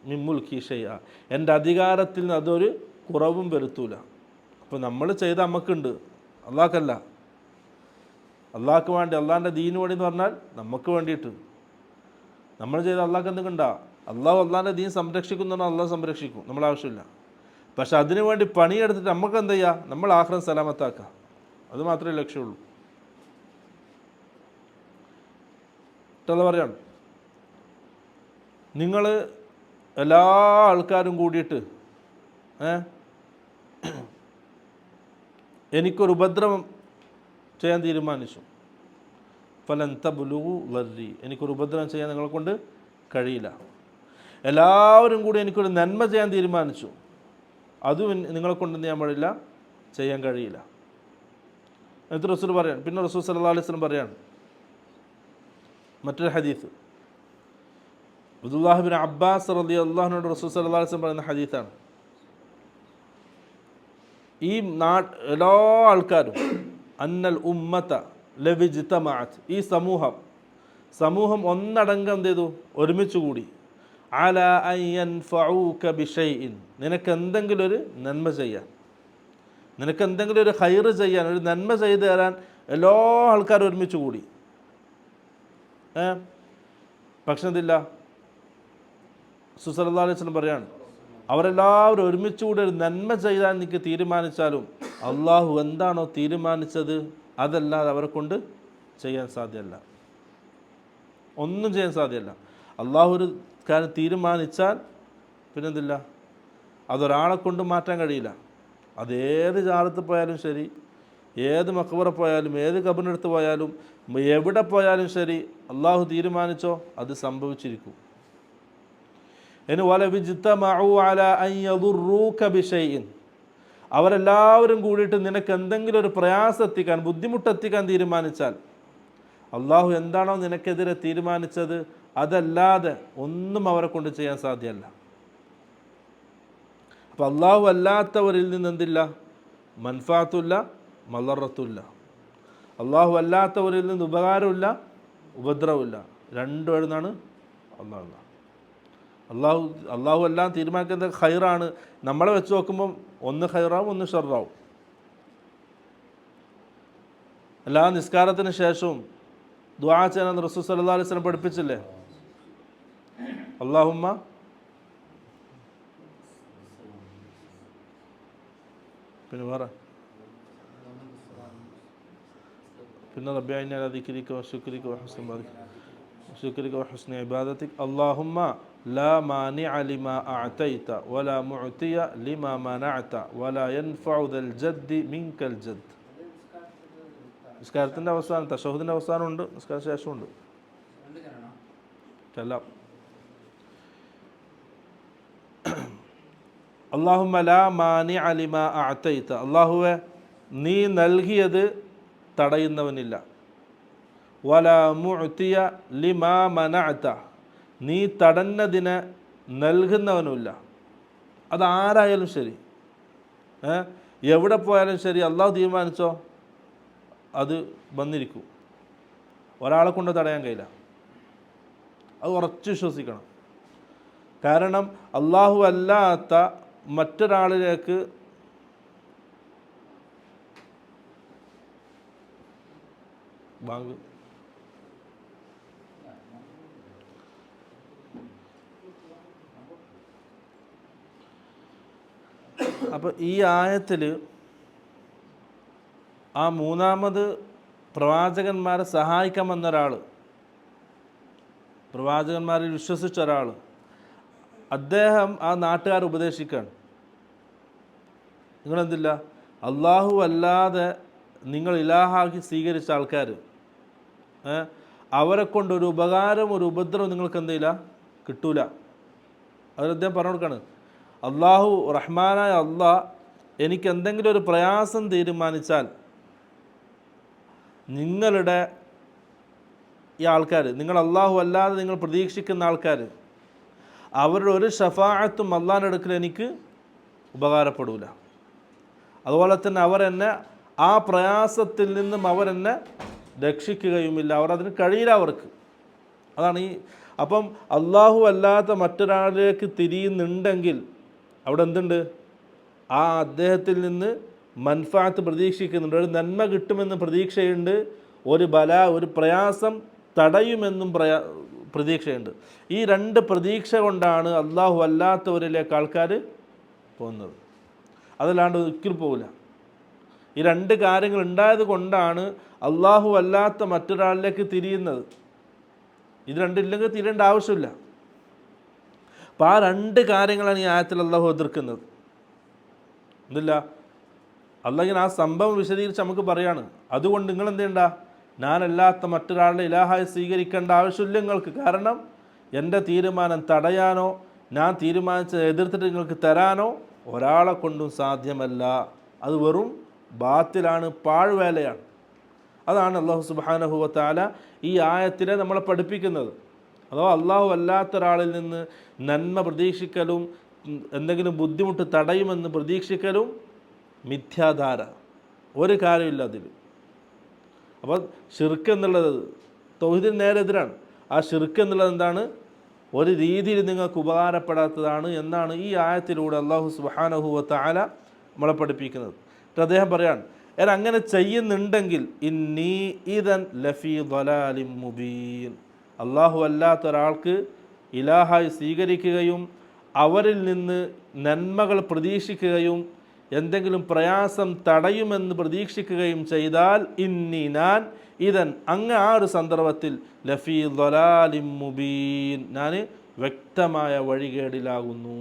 മിൻ മുൽക്കി ഷൈഅ, എൻ്റെ അധികാരത്തിൽ നിന്ന് അതൊരു കുറവും വരുത്തൂല. അപ്പോൾ നമ്മൾ ചെയ്ത നമുക്കുണ്ട്, അള്ളാഹ്ക്കല്ല. അള്ളാഹ്ക്ക് വേണ്ടി, അള്ളാഹിൻ്റെ ദീന് വേണ്ടി എന്ന് പറഞ്ഞാൽ നമുക്ക് വേണ്ടിയിട്ട് നമ്മൾ ചെയ്ത അള്ളാഹ്ക്ക് എന്തെങ്കിലും ഉണ്ടാ? അള്ളാഹു അള്ളാഹിൻ്റെ ദീൻ സംരക്ഷിക്കുന്ന അള്ളാഹ് സംരക്ഷിക്കും, നമ്മളാവശ്യമില്ല. പക്ഷെ അതിനു വേണ്ടി പണിയെടുത്തിട്ട് നമുക്ക് എന്ത് ചെയ്യുക? നമ്മൾ ആഖിറത്ത് സലാമത്താക്കുക, അത് മാത്രമേ ലക്ഷ്യമുള്ളൂ. എന്താ പറയാണ്, നിങ്ങൾ എല്ലാ ആൾക്കാരും കൂടിയിട്ട് എനിക്കൊരു ഉപദ്രവം ചെയ്യാൻ തീരുമാനിച്ചു. ഫലൻ തബ്ലുഗു വർരി, എനിക്കൊരു ഉപദ്രവം ചെയ്യാൻ നിങ്ങളെ കൊണ്ട് കഴിയില്ല. എല്ലാവരും കൂടി എനിക്കൊരു നന്മ ചെയ്യാൻ തീരുമാനിച്ചു, അതും നിങ്ങളെ കൊണ്ട് എന്ത് ചെയ്യാൻ പാടില്ല? ചെയ്യാൻ കഴിയില്ല. എന്നിട്ട് റസൂൽ പറയാണ്, പിന്നെ റസൂൽ സല്ലല്ലാഹു അലൈഹി വസല്ലം പറയാണ് മറ്റൊരു ഹദീസ്, അബ്ദുല്ലാഹ് ഇബ്നു അബ്ബാസ് റളിയല്ലാഹു അൻഹു റസൂൽ സല്ലല്ലാഹു അലൈഹി വസല്ലം പറയുന്ന ഹദീസാണ്. ഈ എല്ലാ ആൾക്കാരും, അന്നൽ ഉമ്മത ലവിജ്തമഅത്, ഈ സമൂഹം ഒന്നടങ്കം എന്ത് ചെയ്തു? ഒരുമിച്ച് കൂടി. അല അൻ യൻഫഊക ബിശൈഇൻ, നിനക്ക് എന്തെങ്കിലും ഒരു നന്മ ചെയ്യാൻ, നിനക്ക് എന്തെങ്കിലും ഒരു ഖൈർ ചെയ്യാൻ, ഒരു നന്മ ചെയ്തു തരാൻ എല്ലാ ആൾക്കാരും ഒരുമിച്ച് കൂടി. പക്ഷെ എന്തില്ല? റസൂൽ സല്ലല്ലാഹു അലൈഹി വസല്ലം പറയാണ്, അവരെല്ലാവരും ഒരുമിച്ച് കൂടി ഒരു നന്മ ചെയ്യാൻ എനിക്ക് തീരുമാനിച്ചാലും അള്ളാഹു എന്താണോ തീരുമാനിച്ചത് അതല്ലാതെ അവരെ കൊണ്ട് ചെയ്യാൻ സാധ്യമല്ല, ഒന്നും ചെയ്യാൻ സാധ്യമല്ല. അള്ളാഹു ഒരു കാര്യം തീരുമാനിച്ചാൽ പിന്നെന്തില്ല, അതൊരാളെ കൊണ്ട് മാറ്റാൻ കഴിയില്ല. അതേത് ജാറത്ത് പോയാലും ശരി, ഏത് മഖബറ പോയാലും, ഏത് ഖബറിനടുത്ത് പോയാലും, എവിടെ പോയാലും ശരി, അള്ളാഹു തീരുമാനിച്ചോ അത് സംഭവിച്ചിരിക്കും. ഇനി വലവിജ്തമഉ അലാ അൻ യദുറൂക ബിശൈഇൻ, അവരെല്ലാവരും കൂടിയിട്ട് നിനക്ക് എന്തെങ്കിലും ഒരു പ്രയാസം എത്തിക്കാൻ, ബുദ്ധിമുട്ടെത്തിക്കാൻ തീരുമാനിച്ചാൽ അള്ളാഹു എന്താണോ നിനക്കെതിരെ തീരുമാനിച്ചത് അതല്ലാതെ ഒന്നും അവരെ കൊണ്ട് ചെയ്യാൻ സാധ്യമല്ല. അപ്പം അള്ളാഹു അല്ലാത്തവരിൽ നിന്ന് എന്തില്ല? മൻഫാത്തുല്ല, മളറത്തുല്ല. അള്ളാഹു അല്ലാത്തവരിൽ നിന്ന് ഉപകാരമില്ല, ഉപദ്രവമില്ല, രണ്ടും എഴുന്നാണ് അള്ളാഹു എല്ലാം തീരുമാനിക്കുന്നത് ഖൈറാണ്. നമ്മളെ വെച്ച് നോക്കുമ്പം ഒന്ന് ഖൈറാവും, ഒന്ന് ഷർറാവും. എല്ലാ നിസ്കാരത്തിന് ശേഷവും ദുആ ചെയ്യാൻ റസൂൽ സല്ലല്ലാഹു അലൈഹി വസല്ലം പഠിപ്പിച്ചില്ലേ? അല്ലാഹുമ്മ പിന്നെ റബ്ബി അഇന്നി അലാ ദിക്രിക വശുക്രിക വഹുസ്നി ഇബാദതിക അല്ലാഹുമ്മ ലാ മാനിഅ ലിമാ അഅതൈത വലാ മുഅതിയ ലിമാ മനഅത വലാ യൻഫഉ ദൽ ജദ്ദി മിൻകൽ ജദ്ദ്. നിസ്കാരത്തിൻ്റെ അവസാനം, തശഹുദിൻ്റെ അവസാനമുണ്ട്, നിസ്കാര ശേഷമുണ്ട്. ചെല്ലാം. അല്ലാഹുമ്മ ലാ മാനിഅ ലിമാ അഅതൈത, അല്ലാഹുവേ നീ നൽകിയത് തടയുന്നവനില്ല. വലാ മുഅതിയ ലിമാ മനഅത, നീ തടഞ്ഞതിനെ നൽകുന്നവനുമില്ല. അതാരായാലും ശരി, എവിടെ പോയാലും ശരി, അള്ളാഹു തീരുമാനിച്ചോ അത് വന്നിരിക്കും. ഒരാളെ കൊണ്ട് തടയാൻ കഴിയില്ല. അത് ഉറച്ചു വിശ്വസിക്കണം. കാരണം അള്ളാഹു അല്ലാത്ത മറ്റൊരാളിലേക്ക് ബാങ്ക് അപ്പോൾ ഈ ആയത്തിൽ ആ മൂന്നാമത് പ്രവാചകന്മാരെ സഹായിക്കാൻ വന്ന ഒരാൾ, പ്രവാചകന്മാരിൽ വിശ്വസിച്ച ഒരാൾ, അദ്ദേഹം ആ നാട്ടുകാർ ഉപദേശിക്കുകയാണ്, നിങ്ങളെന്തില്ല അള്ളാഹു അല്ലാതെ നിങ്ങൾ ഇലാഹാക്കി സ്വീകരിച്ച ആൾക്കാർ, അവരെ കൊണ്ടൊരു ഉപകാരം ഒരു ഉപദ്രവം നിങ്ങൾക്ക് എന്തില്ല കിട്ടൂല. അതിൽ അദ്ദേഹം പറഞ്ഞു കൊടുക്കുകയാണ്, അള്ളാഹു റഹ്മാനായ അള്ളാഹ് എനിക്ക് എന്തെങ്കിലും ഒരു പ്രയാസം തീരുമാനിച്ചാൽ നിങ്ങളുടെ ഈ ആൾക്കാർ, നിങ്ങൾ അള്ളാഹു അല്ലാതെ നിങ്ങൾ പ്രതീക്ഷിക്കുന്ന ആൾക്കാർ, അവരുടെ ഒരു ഷഫാഅത്തും അള്ളാഹിൻ്റെ അടുക്കൽ എനിക്ക് ഉപകാരപ്പെടൂല. അതുപോലെ തന്നെ അവരെന്നെ ആ പ്രയാസത്തിൽ നിന്നും അവരെന്നെ രക്ഷിക്കുകയുമില്ല, അവർ അതിന് കഴിയില്ല അവർക്ക്. അതാണ് ഈ അപ്പം അള്ളാഹു അല്ലാത്ത മറ്റൊരാളിലേക്ക് തിരിയുന്നുണ്ടെങ്കിൽ അവിടെ എന്തുണ്ട്? ആ അദ്ദേഹത്തിൽ നിന്ന് മൻഫാത്ത് പ്രതീക്ഷിക്കുന്നുണ്ട്, ഒരു നന്മ കിട്ടുമെന്ന് പ്രതീക്ഷയുണ്ട്, ഒരു പ്രയാസം തടയുമെന്നും പ്രതീക്ഷയുണ്ട്. ഈ രണ്ട് പ്രതീക്ഷ കൊണ്ടാണ് അള്ളാഹു അല്ലാത്തവരിലേക്ക് ആൾക്കാർ പോകുന്നത്. അതല്ലാണ്ട് ഒരിക്കലും പോകില്ല. ഈ രണ്ട് കാര്യങ്ങൾ ഉണ്ടായത് കൊണ്ടാണ് അള്ളാഹു അല്ലാത്ത മറ്റൊരാളിലേക്ക് തിരിയുന്നത്. ഇത് രണ്ടില്ലെങ്കിൽ തിരിയേണ്ട ആവശ്യമില്ല. അപ്പം ആ രണ്ട് കാര്യങ്ങളാണ് ഈ ആയത്തിൽ അള്ളാഹു എതിർക്കുന്നത്. എന്തില്ല, അള്ളാഹ് ആ സംഭവം വിശദീകരിച്ച് നമുക്ക് പറയാണ്, അതുകൊണ്ട് നിങ്ങൾ എന്ത് ചെയ്യണ്ട, ഞാനല്ലാത്ത മറ്റൊരാളുടെ ഇലാഹായി സ്വീകരിക്കേണ്ട ആവശ്യമില്ല നിങ്ങൾക്ക്. കാരണം എൻ്റെ തീരുമാനം തടയാനോ ഞാൻ തീരുമാനിച്ചത് എതിർത്തിട്ട് നിങ്ങൾക്ക് തരാനോ ഒരാളെ കൊണ്ടും സാധ്യമല്ല. അത് വെറും ബാത്തിലാണ്, പാഴ്വേലയാണ്. അതാണ് അള്ളാഹു സുബ്ഹാനഹു വ തആല ഈ ആയത്തിനെ നമ്മളെ പഠിപ്പിക്കുന്നത്. അഥവാ അള്ളാഹു അല്ലാത്ത ഒരാളിൽ നിന്ന് നന്മ പ്രതീക്ഷിക്കലും എന്തെങ്കിലും ബുദ്ധിമുട്ട് തടയുമെന്ന് പ്രതീക്ഷിക്കലും മിഥ്യാധാര, ഒരു കാര്യമില്ല അതിൽ. അപ്പോൾ ഷിർക്ക് എന്നുള്ളത് തൗഹീദിന് നേരെ എതിരാണ്. ആ ഷിർക്ക് എന്നുള്ളത് എന്താണ്? ഒരു രീതിയിൽ നിങ്ങൾക്ക് ഉപകാരപ്പെടാത്തതാണ് എന്നാണ് ഈ ആയത്തിലൂടെ അള്ളാഹു സുബ്ഹാനഹു വ തആല നമ്മളെ പഠിപ്പിക്കുന്നത്. എന്നിട്ട് അദ്ദേഹം പറയാണ്, അങ്ങനെ ചെയ്യുന്നുണ്ടെങ്കിൽ ഇന്നി ഇദൻ ലഫീ ളലാലിൻ മുബീൻ, അള്ളാഹു അല്ലാത്ത ഒരാൾക്ക് ഇലാഹായി സ്വീകരിക്കുകയും അവരിൽ നിന്ന് നന്മകൾ പ്രതീക്ഷിക്കുകയും എന്തെങ്കിലും പ്രയാസം തടയുമെന്ന് പ്രതീക്ഷിക്കുകയും ചെയ്താൽ ഇന്നി ഞാൻ ഇദൻ അങ്ങ് ആ ഒരു സന്ദർഭത്തിൽ ലഫീ ളലാലിൻ മുബീൻ, ഞാൻ വ്യക്തമായ വഴികേടിലാകുന്നു.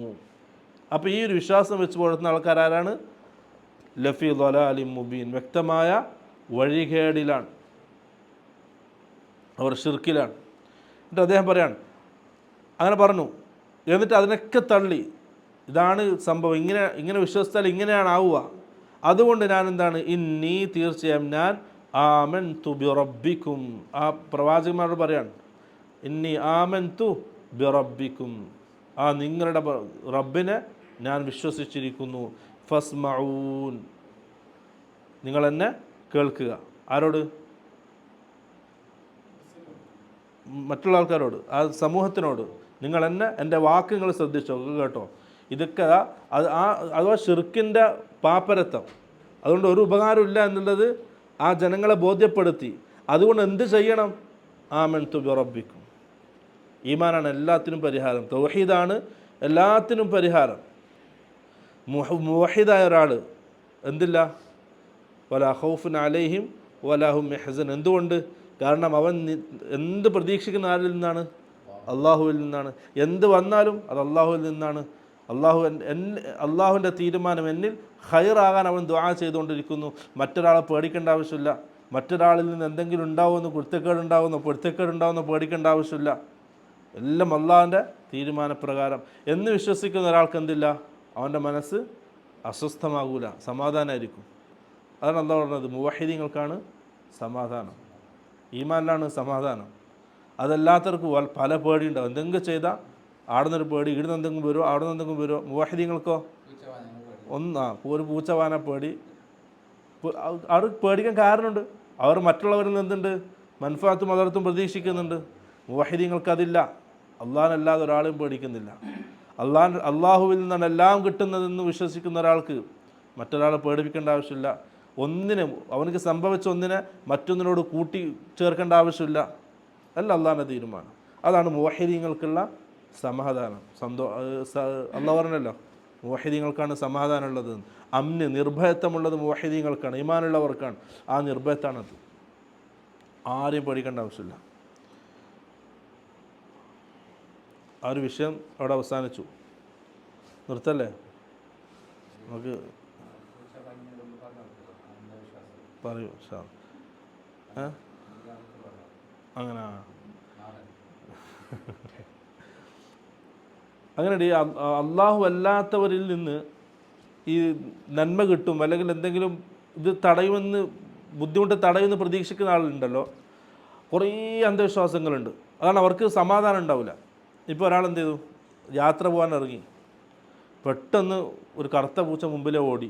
അപ്പോൾ ഈ ഒരു വിശ്വാസം വെച്ച് പുലർത്തുന്ന ആൾക്കാരാരാണ്? ലഫീ ളലാലിൻ മുബീൻ, വ്യക്തമായ വഴികേടിലാണ്, അവർ ഷിർക്കിലാണ്. എന്നിട്ട് അദ്ദേഹം പറയാണ്, അങ്ങനെ പറഞ്ഞു, എന്നിട്ട് അതിനൊക്കെ തള്ളി, ഇതാണ് സംഭവം, ഇങ്ങനെ വിശ്വസിച്ചാൽ ഇങ്ങനെയാണ് ആവുക, അതുകൊണ്ട് ഞാൻ എന്താണ്, ഇന്നി തീർച്ചയായും ഞാൻ ആമൻതു ബിറബ്ബിക്കും, ആ പ്രവാചകന്മാരോട് പറയാണ്, ഇന്നി ആമൻതു ബിറബ്ബിക്കും, ആ നിങ്ങളുടെ റബ്ബിനെ ഞാൻ വിശ്വസിച്ചിരിക്കുന്നു, ഫസ്മഊൻ, നിങ്ങളെന്നെ കേൾക്കുക. ആരോട്? മറ്റുള്ള ആൾക്കാരോട്, ആ സമൂഹത്തിനോട്, നിങ്ങളെന്നെ എൻ്റെ വാക്കുകൾ ശ്രദ്ധിച്ചോ, കേട്ടോ. ഇതൊക്കെ അഥവാ ഷിർക്കിൻ്റെ പാപ്പരത്വം, അതുകൊണ്ട് ഒരു ഉപകാരമില്ല എന്നുള്ളത് ആ ജനങ്ങളെ ബോധ്യപ്പെടുത്തി. അതുകൊണ്ട് എന്ത് ചെയ്യണം? ആമൻതു ബിറബ്ബിക്കും, ഈമാനാണ് എല്ലാത്തിനും പരിഹാരം, തൗഹീദാണ് എല്ലാത്തിനും പരിഹാരം. മുവഹിദായ ഒരാൾ എന്തില്ല, വലാ ഖൗഫുൻ അലൈഹിം വലഹും യഹ്സൻ. എന്തുകൊണ്ട്? കാരണം അവൻ എന്ത് പ്രതീക്ഷിക്കുന്ന ആരിൽ നിന്നാണ്? അള്ളാഹുവിൽ നിന്നാണ്. എന്ത് വന്നാലും അത് അള്ളാഹുവിൽ നിന്നാണ്. അള്ളാഹുവിൻ്റെ തീരുമാനം എന്നിൽ ഖൈറാകാൻ അവൻ ദുആ ചെയ്തുകൊണ്ടിരിക്കുന്നു. മറ്റൊരാളെ പേടിക്കേണ്ട ആവശ്യമില്ല. മറ്റൊരാളിൽ നിന്ന് എന്തെങ്കിലും ഉണ്ടാവുമെന്ന് പൊരുത്തക്കേടുണ്ടാവുമെന്ന് പേടിക്കേണ്ട ആവശ്യമില്ല. എല്ലാം അള്ളാഹുവിൻ്റെ തീരുമാനപ്രകാരം എന്ന് വിശ്വസിക്കുന്ന ഒരാൾക്ക് എന്തില്ല? അവൻ്റെ മനസ്സ് അസ്വസ്ഥമാകൂല, സമാധാനമായിരിക്കും. അതാണ് അള്ളാഹു പറഞ്ഞത്, മുവഹിദീങ്ങൾക്കാണ് സമാധാനം, ഈമാനിലാണ് സമാധാനം. അതല്ലാത്തവർക്ക് പല പേടിയുണ്ടാവും. എന്തെങ്കിലും ചെയ്താൽ അവിടെ നിന്നൊരു പേടി, ഇവിടുന്ന് എന്തെങ്കിലും വരുമോ, അവിടെ നിന്ന് എന്തെങ്കിലും വരുമോ. മുവഹിദീങ്ങൾക്കോ ഒരു പൂച്ചവാന പേടി. അവർ പേടിക്കാൻ കാരണമുണ്ട്. അവർ മറ്റുള്ളവരിൽ നിന്നുണ്ട് മൻഫഅത്തും മദറത്തും പ്രതീക്ഷിക്കുന്നുണ്ട്. മുവഹിദീങ്ങൾക്ക് അതില്ല. അള്ളാഹനല്ലാതെ ഒരാളെയും പേടിക്കുന്നില്ല. അള്ളാഹുവിൽ നിന്നാണ് എല്ലാം കിട്ടുന്നതെന്ന് വിശ്വസിക്കുന്ന ഒരാൾക്ക് മറ്റൊരാളെ പേടിപ്പിക്കേണ്ട ആവശ്യമില്ല. അവനക്ക് സംഭവിച്ച ഒന്നിനെ മറ്റൊന്നിനോട് കൂട്ടി ചേർക്കേണ്ട ആവശ്യമില്ല. അല്ല അള്ളാഹിൻ്റെ തീരുമാനം. അതാണ് മുവഹിദീങ്ങൾക്കുള്ള സമാധാനം. അള്ളാഹു പറഞ്ഞല്ലോ, മുവഹിദീങ്ങൾക്കാണ് സമാധാനമുള്ളത്. നിർഭയത്വമുള്ളത് മുവഹിദീങ്ങൾക്കാണ്, ഈമാനുള്ളവർക്കാണ്. ആ നിർഭയത്താണത്. ആരെയും പേടിക്കേണ്ട ആവശ്യമില്ല. ആ ഒരു വിഷയം അവിടെ അവസാനിച്ചു. നിർത്തല്ലേ? നമുക്ക് പറയൂ. അങ്ങനെ ഈ അള്ളാഹു അല്ലാത്തവരിൽ നിന്ന് ഈ നന്മ കിട്ടും അല്ലെങ്കിൽ എന്തെങ്കിലും ഇത് തടയുമെന്ന് ബുദ്ധിമുട്ട് തടയുമെന്ന് പ്രതീക്ഷിക്കുന്ന ആളുണ്ടല്ലോ, കുറേ അന്ധവിശ്വാസങ്ങളുണ്ട്. അതാണ് അവർക്ക് സമാധാനം ഉണ്ടാവില്ല. ഇപ്പോൾ ഒരാൾ എന്ത് ചെയ്തു, യാത്ര പോകാൻ ഇറങ്ങി, പെട്ടെന്ന് ഒരു കറുത്ത പൂച്ച മുമ്പിലെ ഓടി.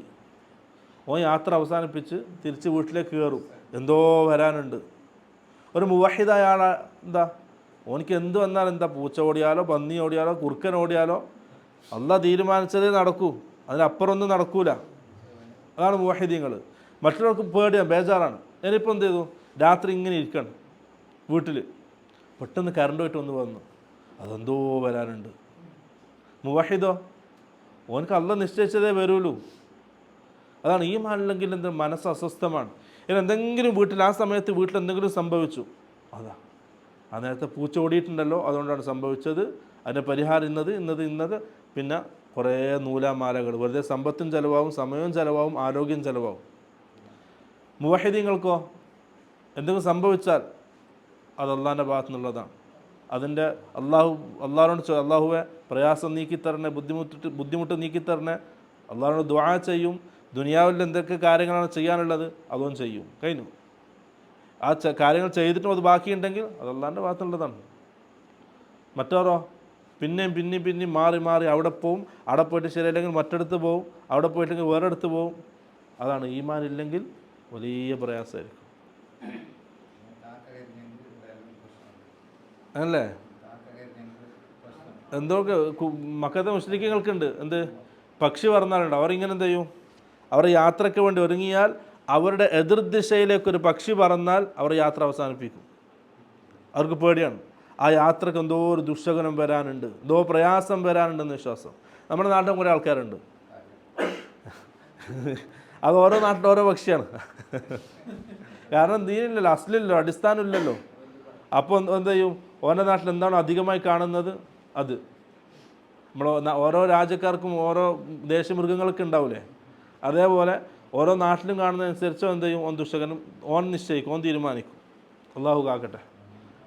ഓൻ യാത്ര അവസാനിപ്പിച്ച് തിരിച്ച് വീട്ടിലേക്ക് കയറും, എന്തോ വരാനുണ്ട്. ഒരു മുവഹിദായ ആൾ എന്താ, ഓനിക്ക് എന്ത് വന്നാലും എന്താ, പൂച്ച ഓടിയാലോ പന്നി ഓടിയാലോ കുറുക്കൻ ഓടിയാലോ അള്ളാഹ് തീരുമാനിച്ചതേ നടക്കൂ, അതിനപ്പുറം ഒന്നും നടക്കൂല. അതാണ് മുവഹിദീങ്ങൾ. മറ്റുള്ളവർക്ക് പേടിയാണ്, ബേജാറാണ്. ഞാനിപ്പോൾ എന്ത് ചെയ്തു, രാത്രി ഇങ്ങനെ ഇരിക്കണം വീട്ടിൽ, പെട്ടെന്ന് കറണ്ട് പോയിട്ട് ഒന്ന് വന്നു, അതെന്തോ വരാനുണ്ട്. മുവഹിദോ ഓനക്ക് അള്ളാഹ് നിശ്ചയിച്ചതേ വരുള്ളൂ. അതാണ് ഈ മാനില്ലെങ്കിൽ എന്ത്, മനസ്സ് അസ്വസ്ഥമാണ്. ഇനി എന്തെങ്കിലും വീട്ടിൽ ആ സമയത്ത് വീട്ടിൽ എന്തെങ്കിലും സംഭവിച്ചു, ആ നേരത്തെ പൂച്ച ഓടിയിട്ടുണ്ടല്ലോ, അതുകൊണ്ടാണ് സംഭവിച്ചത്, അതിൻ്റെ പരിഹാരം ഇന്നത്. പിന്നെ കുറേ നൂലാമാലകൾ, വെറുതെ സമ്പത്തും ചിലവാകും, സമയവും ചിലവാകും, ആരോഗ്യം ചിലവാകും. മുവഹിദീങ്ങൾക്കോ എന്തെങ്കിലും സംഭവിച്ചാൽ അത് അള്ളാഹിൻ്റെ ഭാഗത്തു നിന്നുള്ളതാണ്. അതിൻ്റെ അള്ളാഹുവിനോട് അള്ളാഹുവെ പ്രയാസം നീക്കിത്തരണേ, ബുദ്ധിമുട്ട് നീക്കിത്തരണേ, അള്ളാഹുവിനോട് ദുആ ചെയ്യും. ദുനിയാവിൽ എന്തൊക്കെ കാര്യങ്ങളാണ് ചെയ്യാനുള്ളത് അതും ചെയ്യും, കഴിഞ്ഞു. ആ കാര്യങ്ങൾ ചെയ്തിട്ടും അത് ബാക്കിയുണ്ടെങ്കിൽ അത് അള്ളാഹിൻ്റെ ഭാഗത്തുള്ളതാണ്. മറ്റോരോ പിന്നെയും മാറി അവിടെ പോവും, അവിടെ പോയിട്ട് ശരിയല്ലെങ്കിൽ മറ്റടുത്ത് പോവും, അവിടെ പോയിട്ടെങ്കിൽ വേറെ അടുത്ത് പോവും. അതാണ് ഈമാൻ ഇല്ലെങ്കിൽ വലിയ പ്രയാസമായിരിക്കും, അല്ലേ? എന്തൊക്കെ മക്കത്തെ മുസ്ലിങ്ങൾക്കുണ്ട്, എന്ത് പക്ഷി പറന്നാലുണ്ട്. അവരിങ്ങനെ എന്ത് ചെയ്യും, അവർ യാത്രയ്ക്ക് വേണ്ടി ഒരുങ്ങിയാൽ അവരുടെ എതിർദിശയിലേക്കൊരു പക്ഷി പറന്നാൽ അവർ യാത്ര അവസാനിപ്പിക്കും. അവർക്ക് പേടിയാണ്, ആ യാത്രക്ക് എന്തോ ഒരു ദുശ്ശകുനം വരാനുണ്ട്, എന്തോ പ്രയാസം വരാനുണ്ടെന്ന് വിശ്വാസം. നമ്മുടെ നാട്ടിൽ കുറേ ആൾക്കാരുണ്ട്, അത് ഓരോ നാട്ടിൽ ഓരോ പക്ഷിയാണ്. കാരണം ദീനില്ലല്ലോ, അസ്ലില്ലല്ലോ, അടിസ്ഥാനമില്ലല്ലോ. അപ്പോൾ എന്ത് ചെയ്യും, ഓരോ നാട്ടിൽ എന്താണോ അധികമായി കാണുന്നത് അത്. നമ്മൾ ഓരോ രാജ്യക്കാർക്കും ഓരോ ദേശമൃഗങ്ങളൊക്കെ ഉണ്ടാവില്ലേ, അതേപോലെ ഓരോ നാട്ടിലും കാണുന്നതനുസരിച്ച് എന്ത് ചെയ്യും, ഓൻ ദുഷ്ടകനും ഓൻ നിശ്ചയിക്കും, ഓൻ തീരുമാനിക്കും. അള്ളാഹു കാക്കട്ടെ.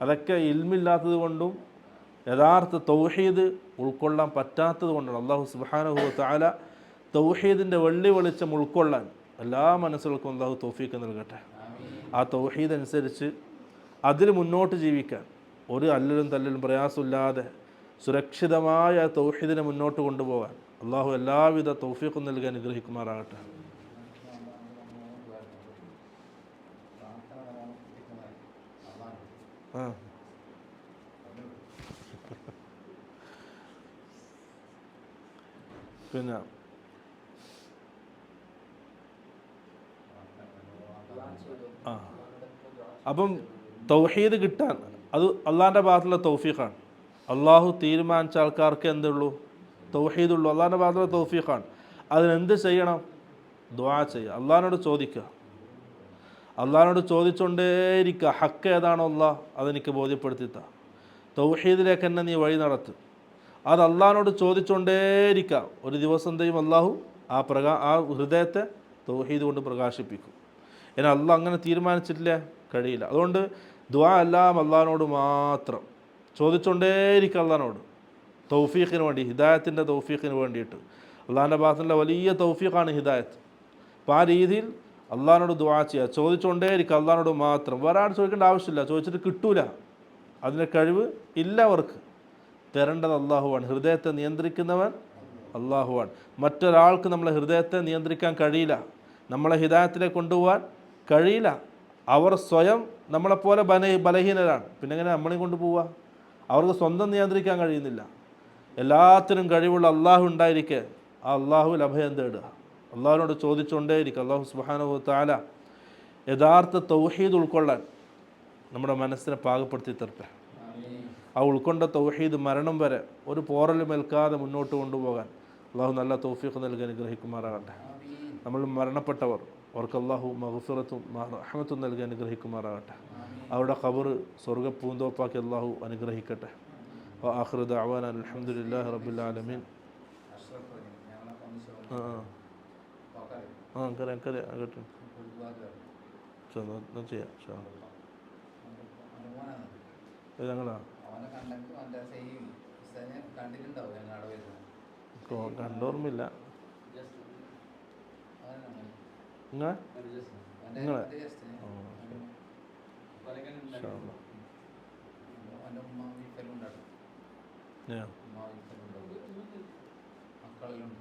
അതൊക്കെ ഇൽമില്ലാത്തത് കൊണ്ടും യഥാർത്ഥ തൗഹീദ് ഉൾക്കൊള്ളാൻ പറ്റാത്തത് കൊണ്ടാണ്. അള്ളാഹു സുബ്ഹാനഹു വ തആല തൗഹീദിൻ്റെ വെളിച്ചം ഉൾക്കൊള്ളാൻ എല്ലാ മനസ്സുകൾക്കും അള്ളാഹു തൗഫീഖ് നൽകട്ടെ. ആ തൗഹീദ് അനുസരിച്ച് അതിൽ മുന്നോട്ട് ജീവിക്കാൻ, ഒരു അല്ലലും തല്ലലും പ്രയാസമില്ലാതെ സുരക്ഷിതമായ തൗഹീദിനെ മുന്നോട്ട് കൊണ്ടുപോകാൻ അള്ളാഹു എല്ലാവിധ തൗഫീഖും നൽകി അനുഗ്രഹിക്കുമാറാകട്ടെ. പിന്നെ അപ്പം തൗഹീദ് കിട്ടാൻ അത് അള്ളാഹിൻ്റെ ഭാഗത്തുള്ള തൗഫീഖാണ്. അള്ളാഹു തീരുമാനിച്ച ആൾക്കാർക്ക് എന്തുള്ളൂ, തൗഹീദുള്ളൂ. അള്ളാഹിൻ്റെ ഭാഗത്തുള്ള തൗഫീഖാണ്. അതിനെന്ത് ചെയ്യണം, ദുആ ചെയ്യുക, അള്ളാഹിനോട് ചോദിക്കുക. അള്ളാഹിനോട് ചോദിച്ചുകൊണ്ടേയിരിക്കുക. ഹക്ക് ഏതാണോ അള്ളാഹ് അതെനിക്ക് ബോധ്യപ്പെടുത്തിത്ത. തൗഹീദിലേക്ക് തന്നെ നീ വഴി നടത്ത്. അത് അള്ളാഹിനോട് ചോദിച്ചുകൊണ്ടേയിരിക്കുക. ഒരു ദിവസം എന്തെയും അള്ളാഹു ആ ഹൃദയത്തെ തൗഹീദ് കൊണ്ട് പ്രകാശിപ്പിക്കും. ഇനി അള്ളാഹ് അങ്ങനെ തീരുമാനിച്ചിട്ടില്ല, കഴിയില്ല. അതുകൊണ്ട് ദുആ എല്ലാം അള്ളാഹിനോട് മാത്രം ചോദിച്ചുകൊണ്ടേയിരിക്കുക. അള്ളാഹിനോട് തൗഫീഖിന് വേണ്ടി, ഹിദായത്തിൻ്റെ തൗഫീഖിന് വേണ്ടിയിട്ട്. അള്ളാഹിൻ്റെ ഭാഗത്തുള്ള വലിയ തൗഫീഖാണ് ഹിദായത്ത്. അപ്പോൾ ആ രീതിയിൽ അള്ളാഹിനോട് ദുആ ചെയ്യുക, ചോദിച്ചുകൊണ്ടേയിരിക്കുക അള്ളാഹിനോട് മാത്രം. വേറെ ആരും ചോദിക്കേണ്ട ആവശ്യമില്ല, ചോദിച്ചിട്ട് കിട്ടൂല. അതിൻ്റെ കഴിവ് ഇല്ല അവർക്ക്. തരേണ്ടത് അള്ളാഹുവാണ്. ഹൃദയത്തെ നിയന്ത്രിക്കുന്നവൻ അള്ളാഹുവാണ്. മറ്റൊരാൾക്ക് നമ്മളെ ഹൃദയത്തെ നിയന്ത്രിക്കാൻ കഴിയില്ല, നമ്മളെ ഹിദായത്തിലേക്ക് കൊണ്ടുപോകാൻ കഴിയില്ല. അവർ സ്വയം നമ്മളെപ്പോലെ ബലഹീനരാണ്. പിന്നെ എങ്ങനെ നമ്മളെയും കൊണ്ടുപോവുക? അവർക്ക് സ്വന്തം നിയന്ത്രിക്കാൻ കഴിയുന്നില്ല. എല്ലാത്തിനും കഴിവുള്ള അള്ളാഹു ഉണ്ടായിരിക്കെ ആ അള്ളാഹുവിൽ അഭയം തേടുക, അള്ളാഹുവിനോട് ചോദിച്ചുകൊണ്ടേയിരിക്കുക. അള്ളാഹു സുബ്ഹാനഹു വ തആല യഥാർത്ഥ തൗഹീദ് ഉൾക്കൊള്ളാൻ നമ്മുടെ മനസ്സിനെ പാകപ്പെടുത്തി തരട്ടെ. ആ ഉൾക്കൊണ്ട തൗഹീദ് മരണം വരെ ഒരു പോറലും ഏൽക്കാതെ മുന്നോട്ട് കൊണ്ടുപോകാൻ അള്ളാഹു നല്ല തൗഫീഖ് നൽകി അനുഗ്രഹിക്കുമാറാകട്ടെ. നമ്മൾ മരണപ്പെട്ടവർ അവർക്ക് അള്ളാഹു മഗ്ഫിറത്തും റഹ്മത്തും നൽകി അനുഗ്രഹിക്കുമാറാകട്ടെ. അവരുടെ ഖബർ സ്വർഗ്ഗ പൂന്തോപ്പാക്കി അള്ളാഹു അനുഗ്രഹിക്കട്ടെ. ആഖിറു ദഅവാനാ അൽഹംദുലില്ലാഹി റബ്ബിൽ ആലമീൻ. ഞങ്ങളാ കണ്ടോർമ്മയില്ല. നിങ്ങളെ മക്കളിലുണ്ട്.